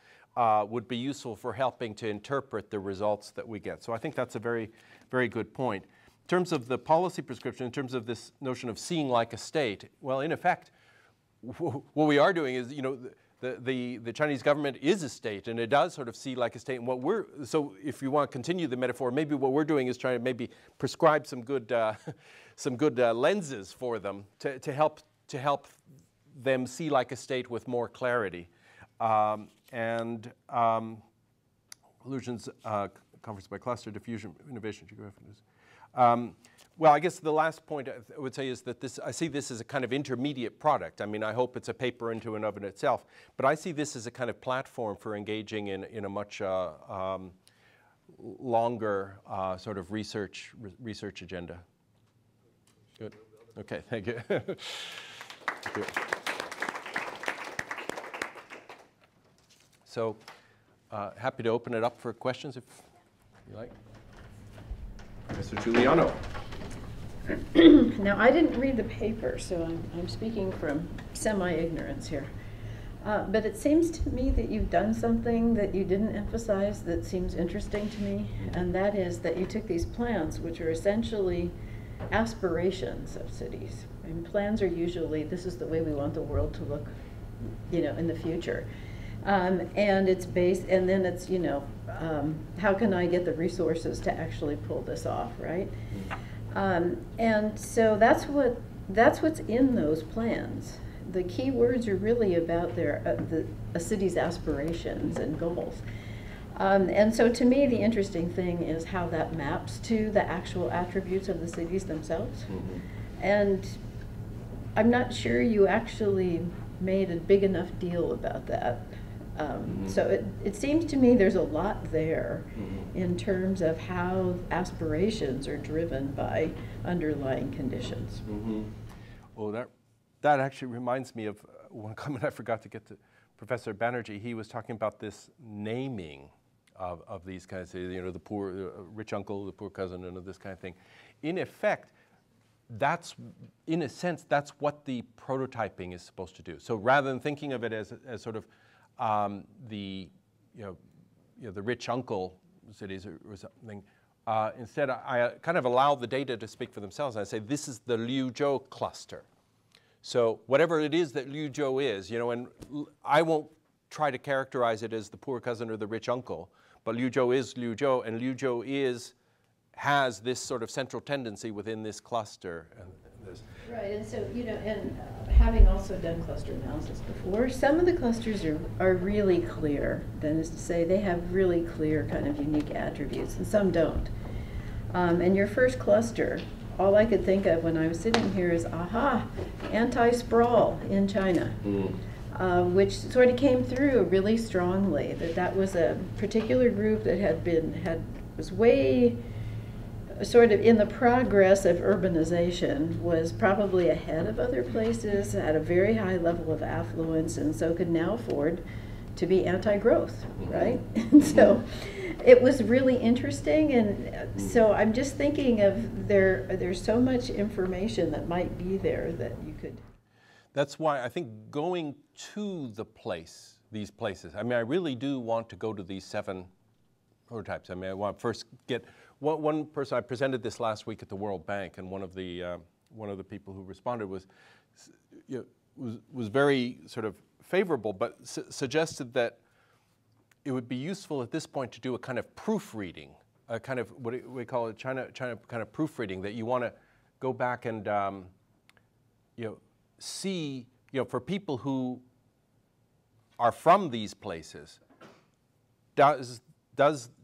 would be useful for helping to interpret the results that we get. So I think that's a very, very good point. In terms of the policy prescription, in terms of this notion of seeing like a state, well, in effect, what we are doing is, the Chinese government is a state, and it does sort of see like a state. And so if you want to continue the metaphor, maybe what we're doing is trying to maybe prescribe some good, lenses for them to help them see like a state with more clarity. Illusions, conference by cluster, diffusion, innovation, geographic. Well, I guess the last point I would say is that I see this as a kind of intermediate product. I mean, I hope it's a paper into and of itself, but I see this as a kind of platform for engaging in a much longer sort of research agenda. Good. Okay, thank you. Thank you. So, happy to open it up for questions if you like. Mr. Giuliano. Now, I didn't read the paper, so I'm speaking from semi-ignorance here. But it seems to me that you've done something that you didn't emphasize that seems interesting to me, and that is that you took these plans, which are essentially aspirations of cities. And plans are usually, this is the way we want the world to look, in the future. And it's based, and then it's, how can I get the resources to actually pull this off, right? And so that's what's in those plans. The key words are really about a city's aspirations and goals. And so to me, the interesting thing is how that maps to the actual attributes of the cities themselves. Mm-hmm. And I'm not sure you actually made a big enough deal about that. So it seems to me there's a lot there in terms of how aspirations are driven by underlying conditions. Oh, that actually reminds me of one comment I forgot to get to Professor Banerjee. He was talking about this naming of these kinds of, the poor, rich uncle, the poor cousin, and this kind of thing. In effect, in a sense, that's what the prototyping is supposed to do. So rather than thinking of it as sort of the rich uncle cities or something. Instead, I kind of allow the data to speak for themselves. And I say this is the Liuzhou cluster. So whatever it is that Liuzhou is, and I won't try to characterize it as the poor cousin or the rich uncle, but Liuzhou is Liuzhou, and Liuzhou has this sort of central tendency within this cluster. Right, and so, and having also done cluster analysis before, some of the clusters are really clear. That is to say, they have really clear kind of unique attributes, and some don't. And your first cluster, all I could think of when I was sitting here is, aha, anti-sprawl in China, which sort of came through really strongly, that was a particular group that was way sort of in the progress of urbanization, was probably ahead of other places, had a very high level of affluence, and so could now afford to be anti-growth, right? And so it was really interesting, and so I'm just thinking of there's so much information that might be there that you could. That's why I think going to these places, I mean, I really do want to go to these 7 prototypes. I mean, I want to first get one person. I presented this last week at the World Bank, and one of the people who responded was very sort of favorable, but suggested that it would be useful at this point to do a kind of proofreading, a kind of what we call it China kind of proofreading, that you want to go back and see, for people who are from these places,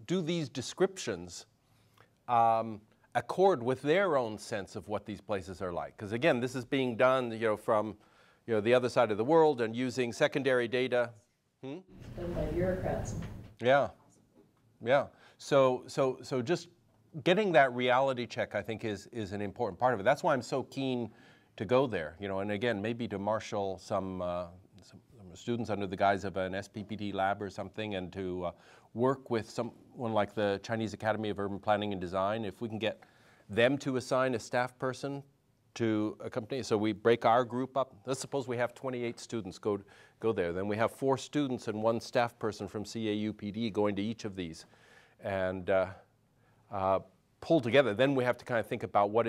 do these descriptions accord with their own sense of what these places are like? Because again, this is being done, from the other side of the world and using secondary data. Done by bureaucrats. Yeah. Yeah. So just getting that reality check, I think, is an important part of it. That's why I'm so keen to go there. You know, and again, maybe to marshal some students under the guise of an SPPD lab or something, and to work with someone like the Chinese Academy of Urban Planning and Design. If we can get them to assign a staff person to a company, so we break our group up. Let's suppose we have 28 students go there. Then we have 4 students and 1 staff person from CAUPD going to each of these, and pull together. Then we have to kind of think about what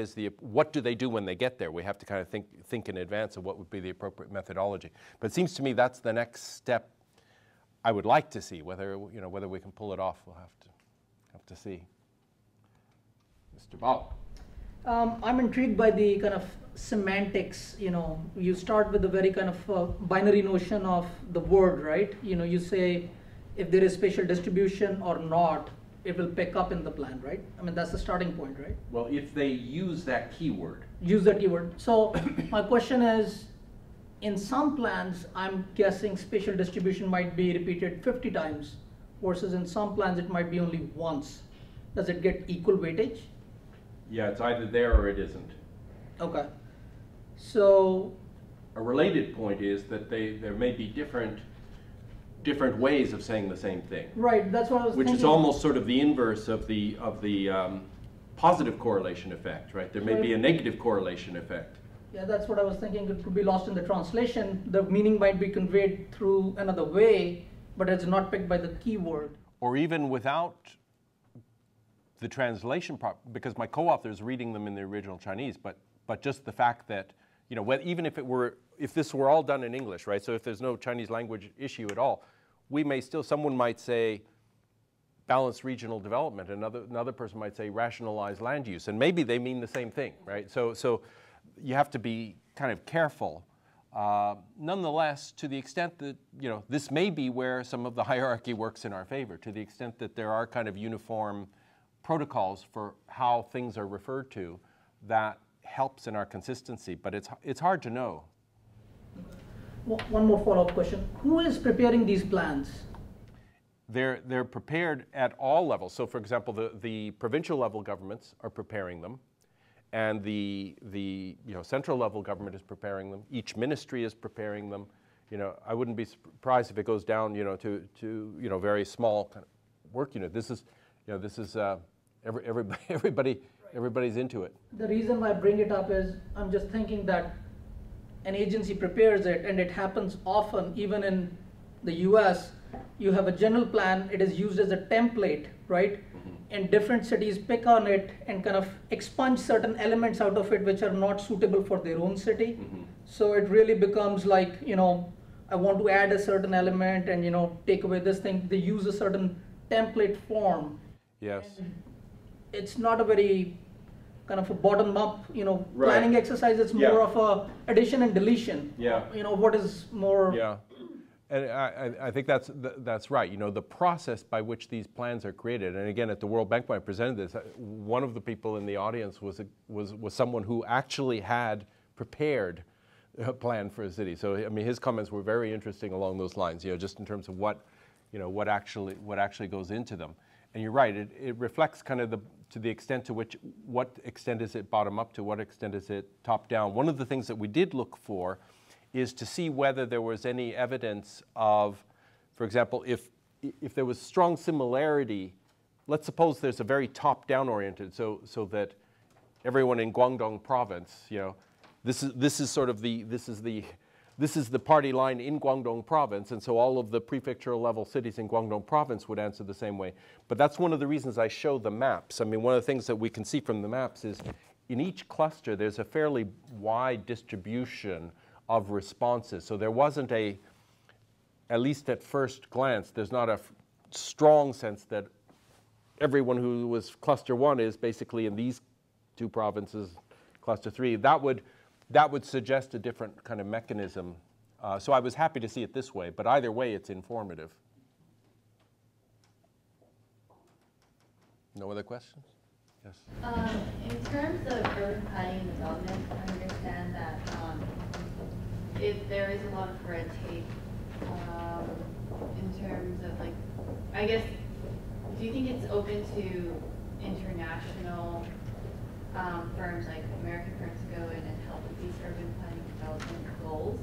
do they do when they get there. We have to kind of think in advance of what would be the appropriate methodology. But it seems to me that's the next step I would like to see. Whether we can pull it off, we'll have to see. Mr. Bao. I'm intrigued by the kind of semantics. You know, you start with a very kind of binary notion of the word, right? You know, you say if there is spatial distribution or not, it will pick up in the plan, right? I mean, that's the starting point, right? Well, if they use that keyword. Use that keyword. So my question is, in some plans, I'm guessing spatial distribution might be repeated 50 times, versus in some plans it might be only once. Does it get equal weightage? Yeah, it's either there or it isn't. Okay. So a related point is that there may be different ways of saying the same thing. Right, that's what I was thinking. Which is almost sort of the inverse of the positive correlation effect, right? There may be a negative correlation effect. Yeah, that's what I was thinking. It could be lost in the translation. The meaning might be conveyed through another way, but it's not picked by the keyword. Or even without the translation part, because my co-author is reading them in the original Chinese, but just the fact that, you know, even if this were all done in English, right? So if there's no Chinese language issue at all, someone might say balanced regional development, another person might say rationalized land use, and maybe they mean the same thing, right? So you have to be kind of careful. Nonetheless, to the extent that, you know, this may be where some of the hierarchy works in our favor, to the extent that there are kind of uniform protocols for how things are referred to, that helps in our consistency, but it's hard to know. One more follow-up question. Who is preparing these plans? They're prepared at all levels. So for example, the provincial level governments are preparing them, and the central level government is preparing them. Each ministry is preparing them. You know, I wouldn't be surprised if it goes down, you know, to very small kind of work unit. This is everybody's into it. The reason why I bring it up is I'm just thinking that an agency prepares it, and it happens often, even in the US. You have a general plan, it is used as a template, right? Mm-hmm. And different cities pick on it and kind of expunge certain elements out of it which are not suitable for their own city. Mm-hmm. So it really becomes like, you know, I want to add a certain element and, you know, take away this thing. They use a certain template form. Yes. And it's not a very kind of a bottom-up, you know, right. planning exercise. It's more of a addition and deletion. Yeah. You know, what is more. Yeah. And I think that's right. You know, the process by which these plans are created, and again, at the World Bank when I presented this, one of the people in the audience was someone who actually had prepared a plan for a city. So I mean, his comments were very interesting along those lines. You know, just in terms of what actually goes into them. And you're right. It reflects kind of to the extent to which, what extent is it bottom up, to what extent is it top down. One of the things that we did look for is to see whether there was any evidence of, for example, if there was strong similarity. Let's suppose there's a very top-down oriented, so that everyone in Guangdong province, you know, this is the party line in Guangdong province, and so all of the prefectural level cities in Guangdong province would answer the same way. But that's one of the reasons I show the maps. I mean, one of the things that we can see from the maps is in each cluster there's a fairly wide distribution of responses. So there wasn't at least at first glance, there's not a strong sense that everyone who was cluster 1 is basically in these 2 provinces, cluster 3. That would suggest a different kind of mechanism. So I was happy to see it this way, but either way it's informative. No other questions? Yes. In terms of urban planning and development, I understand that if there is a lot of red tape in terms of, like, I guess do you think it's open to international firms, like American firms, to go in and help with these urban planning development goals?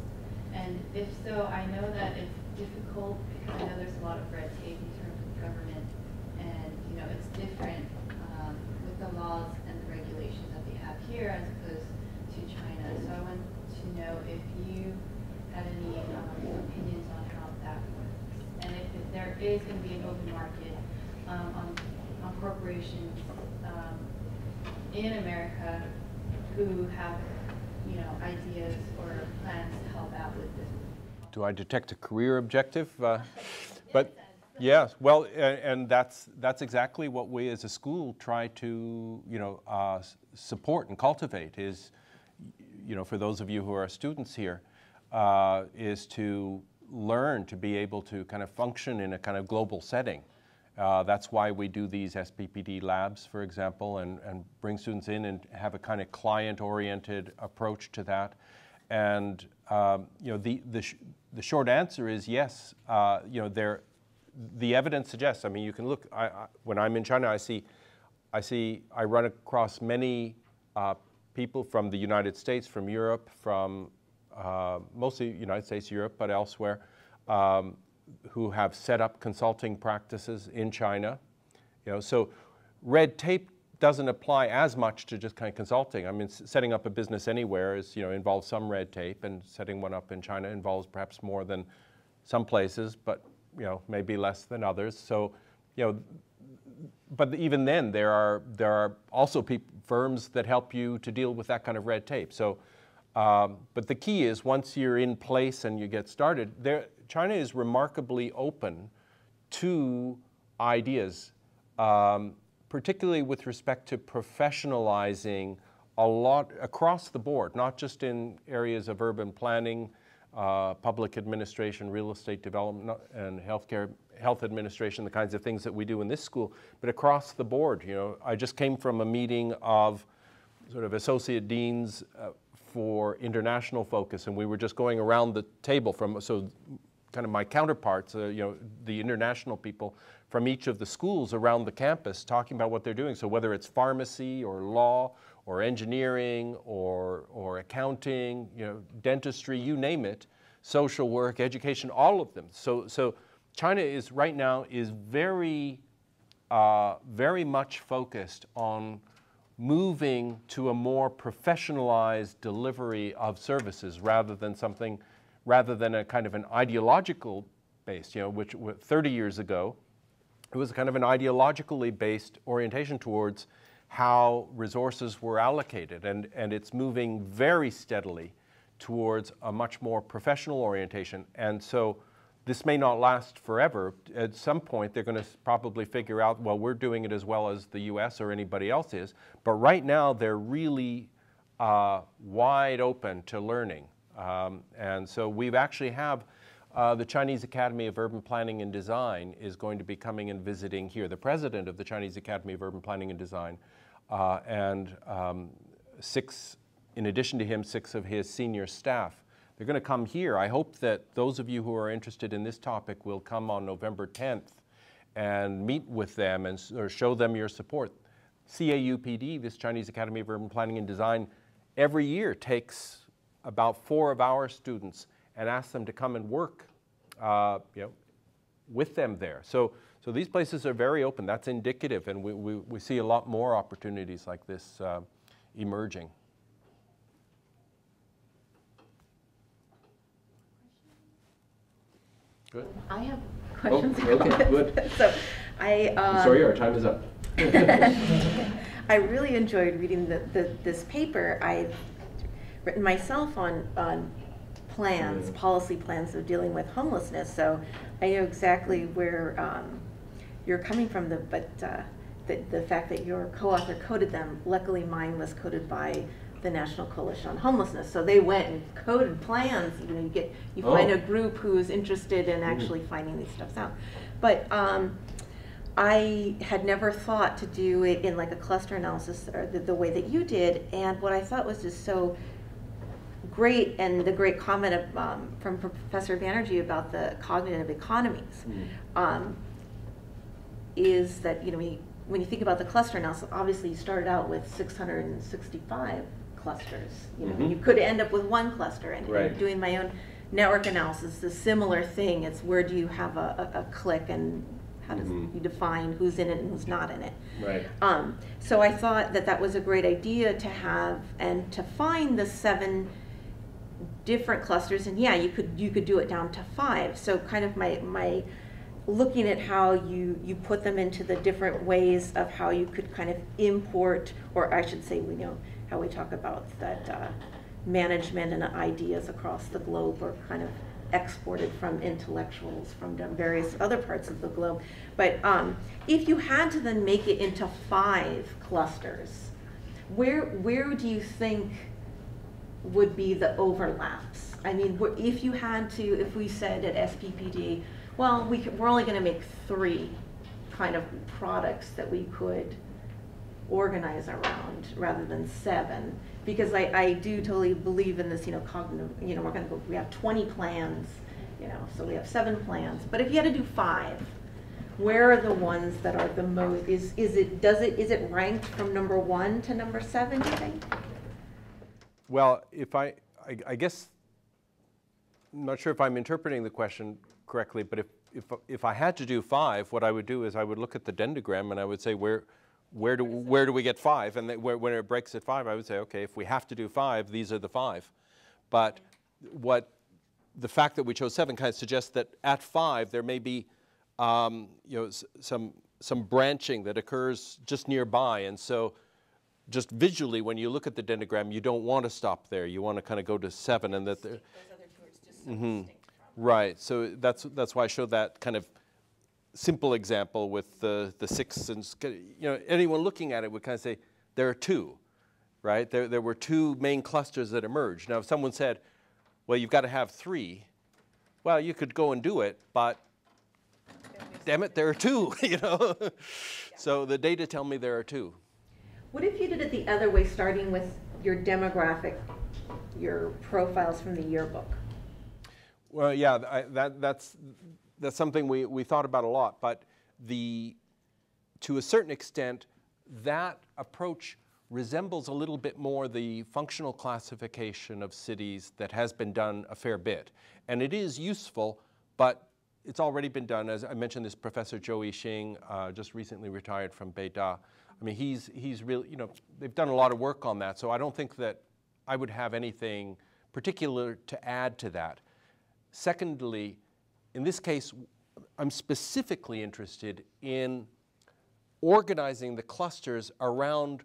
And if so, I know that it's difficult because I know there's a lot of red tape in terms of government, and it's different with the laws and the regulations that they have here as opposed to China. So I want to know if you had any opinions on how that works, and if there is going to be an open market on corporations in America who have ideas or plans to help out with this. Do I detect a career objective? But yes, well, and that's exactly what we as a school try to support and cultivate. Is for those of you who are students here, is to learn to be able to kind of function in a kind of global setting. That's why we do these SPPD labs, for example, and bring students in and have a kind of client-oriented approach to that. And the short answer is yes. The evidence suggests. I mean, you can look. When I'm in China, I run across many people from the United States, from Europe, from mostly United States, Europe, but elsewhere. Who have set up consulting practices in China. So red tape doesn't apply as much to just kind of consulting. I mean, setting up a business anywhere involves some red tape, and setting one up in China involves perhaps more than some places, but maybe less than others. So, but even then, there are also firms that help you to deal with that kind of red tape. So, but the key is once you're in place and you get started, China is remarkably open to ideas, particularly with respect to professionalizing a lot across the board, not just in areas of urban planning, public administration, real estate development, and health administration, the kinds of things that we do in this school, but across the board. I just came from a meeting of sort of associate deans for international focus, and we were just going around the table kind of my counterparts, the international people from each of the schools around the campus talking about what they're doing. So whether it's pharmacy or law or engineering or accounting, dentistry, you name it, social work, education, all of them. So China is right now very, very much focused on moving to a more professionalized delivery of services rather than a kind of an ideological base, which 30 years ago, it was kind of an ideologically based orientation towards how resources were allocated. And it's moving very steadily towards a much more professional orientation. And so this may not last forever. At some point, they're going to probably figure out, well, we're doing it as well as the US or anybody else is. But right now, they're really wide open to learning. And so we actually have the Chinese Academy of Urban Planning and Design is going to be coming and visiting here. The president of the Chinese Academy of Urban Planning and Design in addition to him, 6 of his senior staff. They're going to come here. I hope that those of you who are interested in this topic will come on November 10th and meet with them or show them your support. CAUPD, this Chinese Academy of Urban Planning and Design, every year takes about 4 of our students and ask them to come and work with them there. So these places are very open. That's indicative, and we see a lot more opportunities like this emerging. Good. I have questions. Oh, okay, good. So sorry, our time is up. I really enjoyed reading this paper. I've written myself on plans, policy plans of dealing with homelessness, so I know exactly where you're coming from. But the fact that your co-author coded them, luckily mine was coded by the National Coalition on Homelessness, so they went and coded plans. You find a group who's interested in actually finding these stuff out. But I had never thought to do it in like a cluster analysis or the way that you did, and what I thought was just so great, and the great comment from Professor Banerjee about the cognitive economies. is that, you know, when you think about the cluster analysis, obviously you started out with 665 clusters. You know, you could end up with one cluster, and Right. doing my own network analysis, a similar thing. It's where do you have a click, and how does you define who's in it and who's not in it. Right. So I thought that that was a great idea to have, and to find the 7 different clusters, and yeah, you could do it down to 5. So kind of my looking at how you put them into the different ways of how you could kind of import, or I should say, we know how we talk about that management and ideas across the globe are kind of exported from intellectuals from various other parts of the globe. But if you had to then make it into 5 clusters, where do you think would be the overlaps? I mean, if you had to, if we said at SPPD, well, we're only going to make 3 kind of products that we could organize around rather than 7, because I do totally believe in this, you know, cognitive, you know, we have 20 plans, you know, so we have 7 plans. But if you had to do 5, where are the ones that are the most, is it ranked from number 1 to number 7, do you think? Well, if I guess, I'm not sure if I'm interpreting the question correctly, but if I had to do 5, what I would do is I would look at the dendrogram and I would say where do we get 5? And when it breaks at 5, I would say, okay, if we have to do 5, these are the 5. But the fact that we chose 7 kind of suggests that at 5 there may be you know, some branching that occurs just nearby, and so just visually when you look at the dendrogram, you don't want to stop there. You want to kind of go to 7, and that. Those other 2 are just so distinct from. Right. So that's why I showed that kind of simple example with the 6, and you know, anyone looking at it would kind of say there are 2, right? There were 2 main clusters that emerged. Now, if someone said, well, you've got to have 3, well, you could go and do it, but damn it, there are 2, you know. Yeah. So the data tell me there are 2. What if you did it the other way, starting with your demographic, your profiles from the yearbook? Well, yeah, that's something we thought about a lot, but to a certain extent, that approach resembles a little bit more the functional classification of cities that has been done a fair bit. And it is useful, but it's already been done. As I mentioned, this Professor Zhou Yixing, just recently retired from Beida. I mean, he's really, you know, they've done a lot of work on that, so I don't think that I would have anything particular to add to that. Secondly, in this case, I'm specifically interested in organizing the clusters around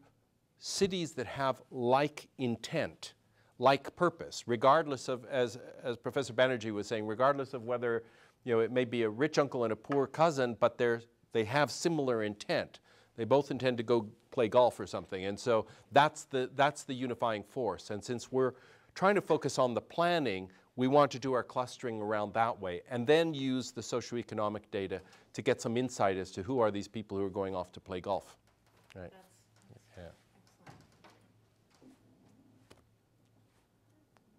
cities that have like intent, like purpose, regardless of, as Professor Banerjee was saying, regardless of whether, you know, it may be a rich uncle and a poor cousin, but they have similar intent. They both intend to go play golf or something, and so that's the unifying force. And since we're trying to focus on the planning, we want to do our clustering around that way, and then use the socioeconomic data to get some insight as to who are these people who are going off to play golf. Right. Yeah.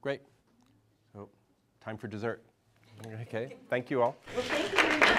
Great. So, time for dessert. Okay. Thank you all. Well, thank you very much.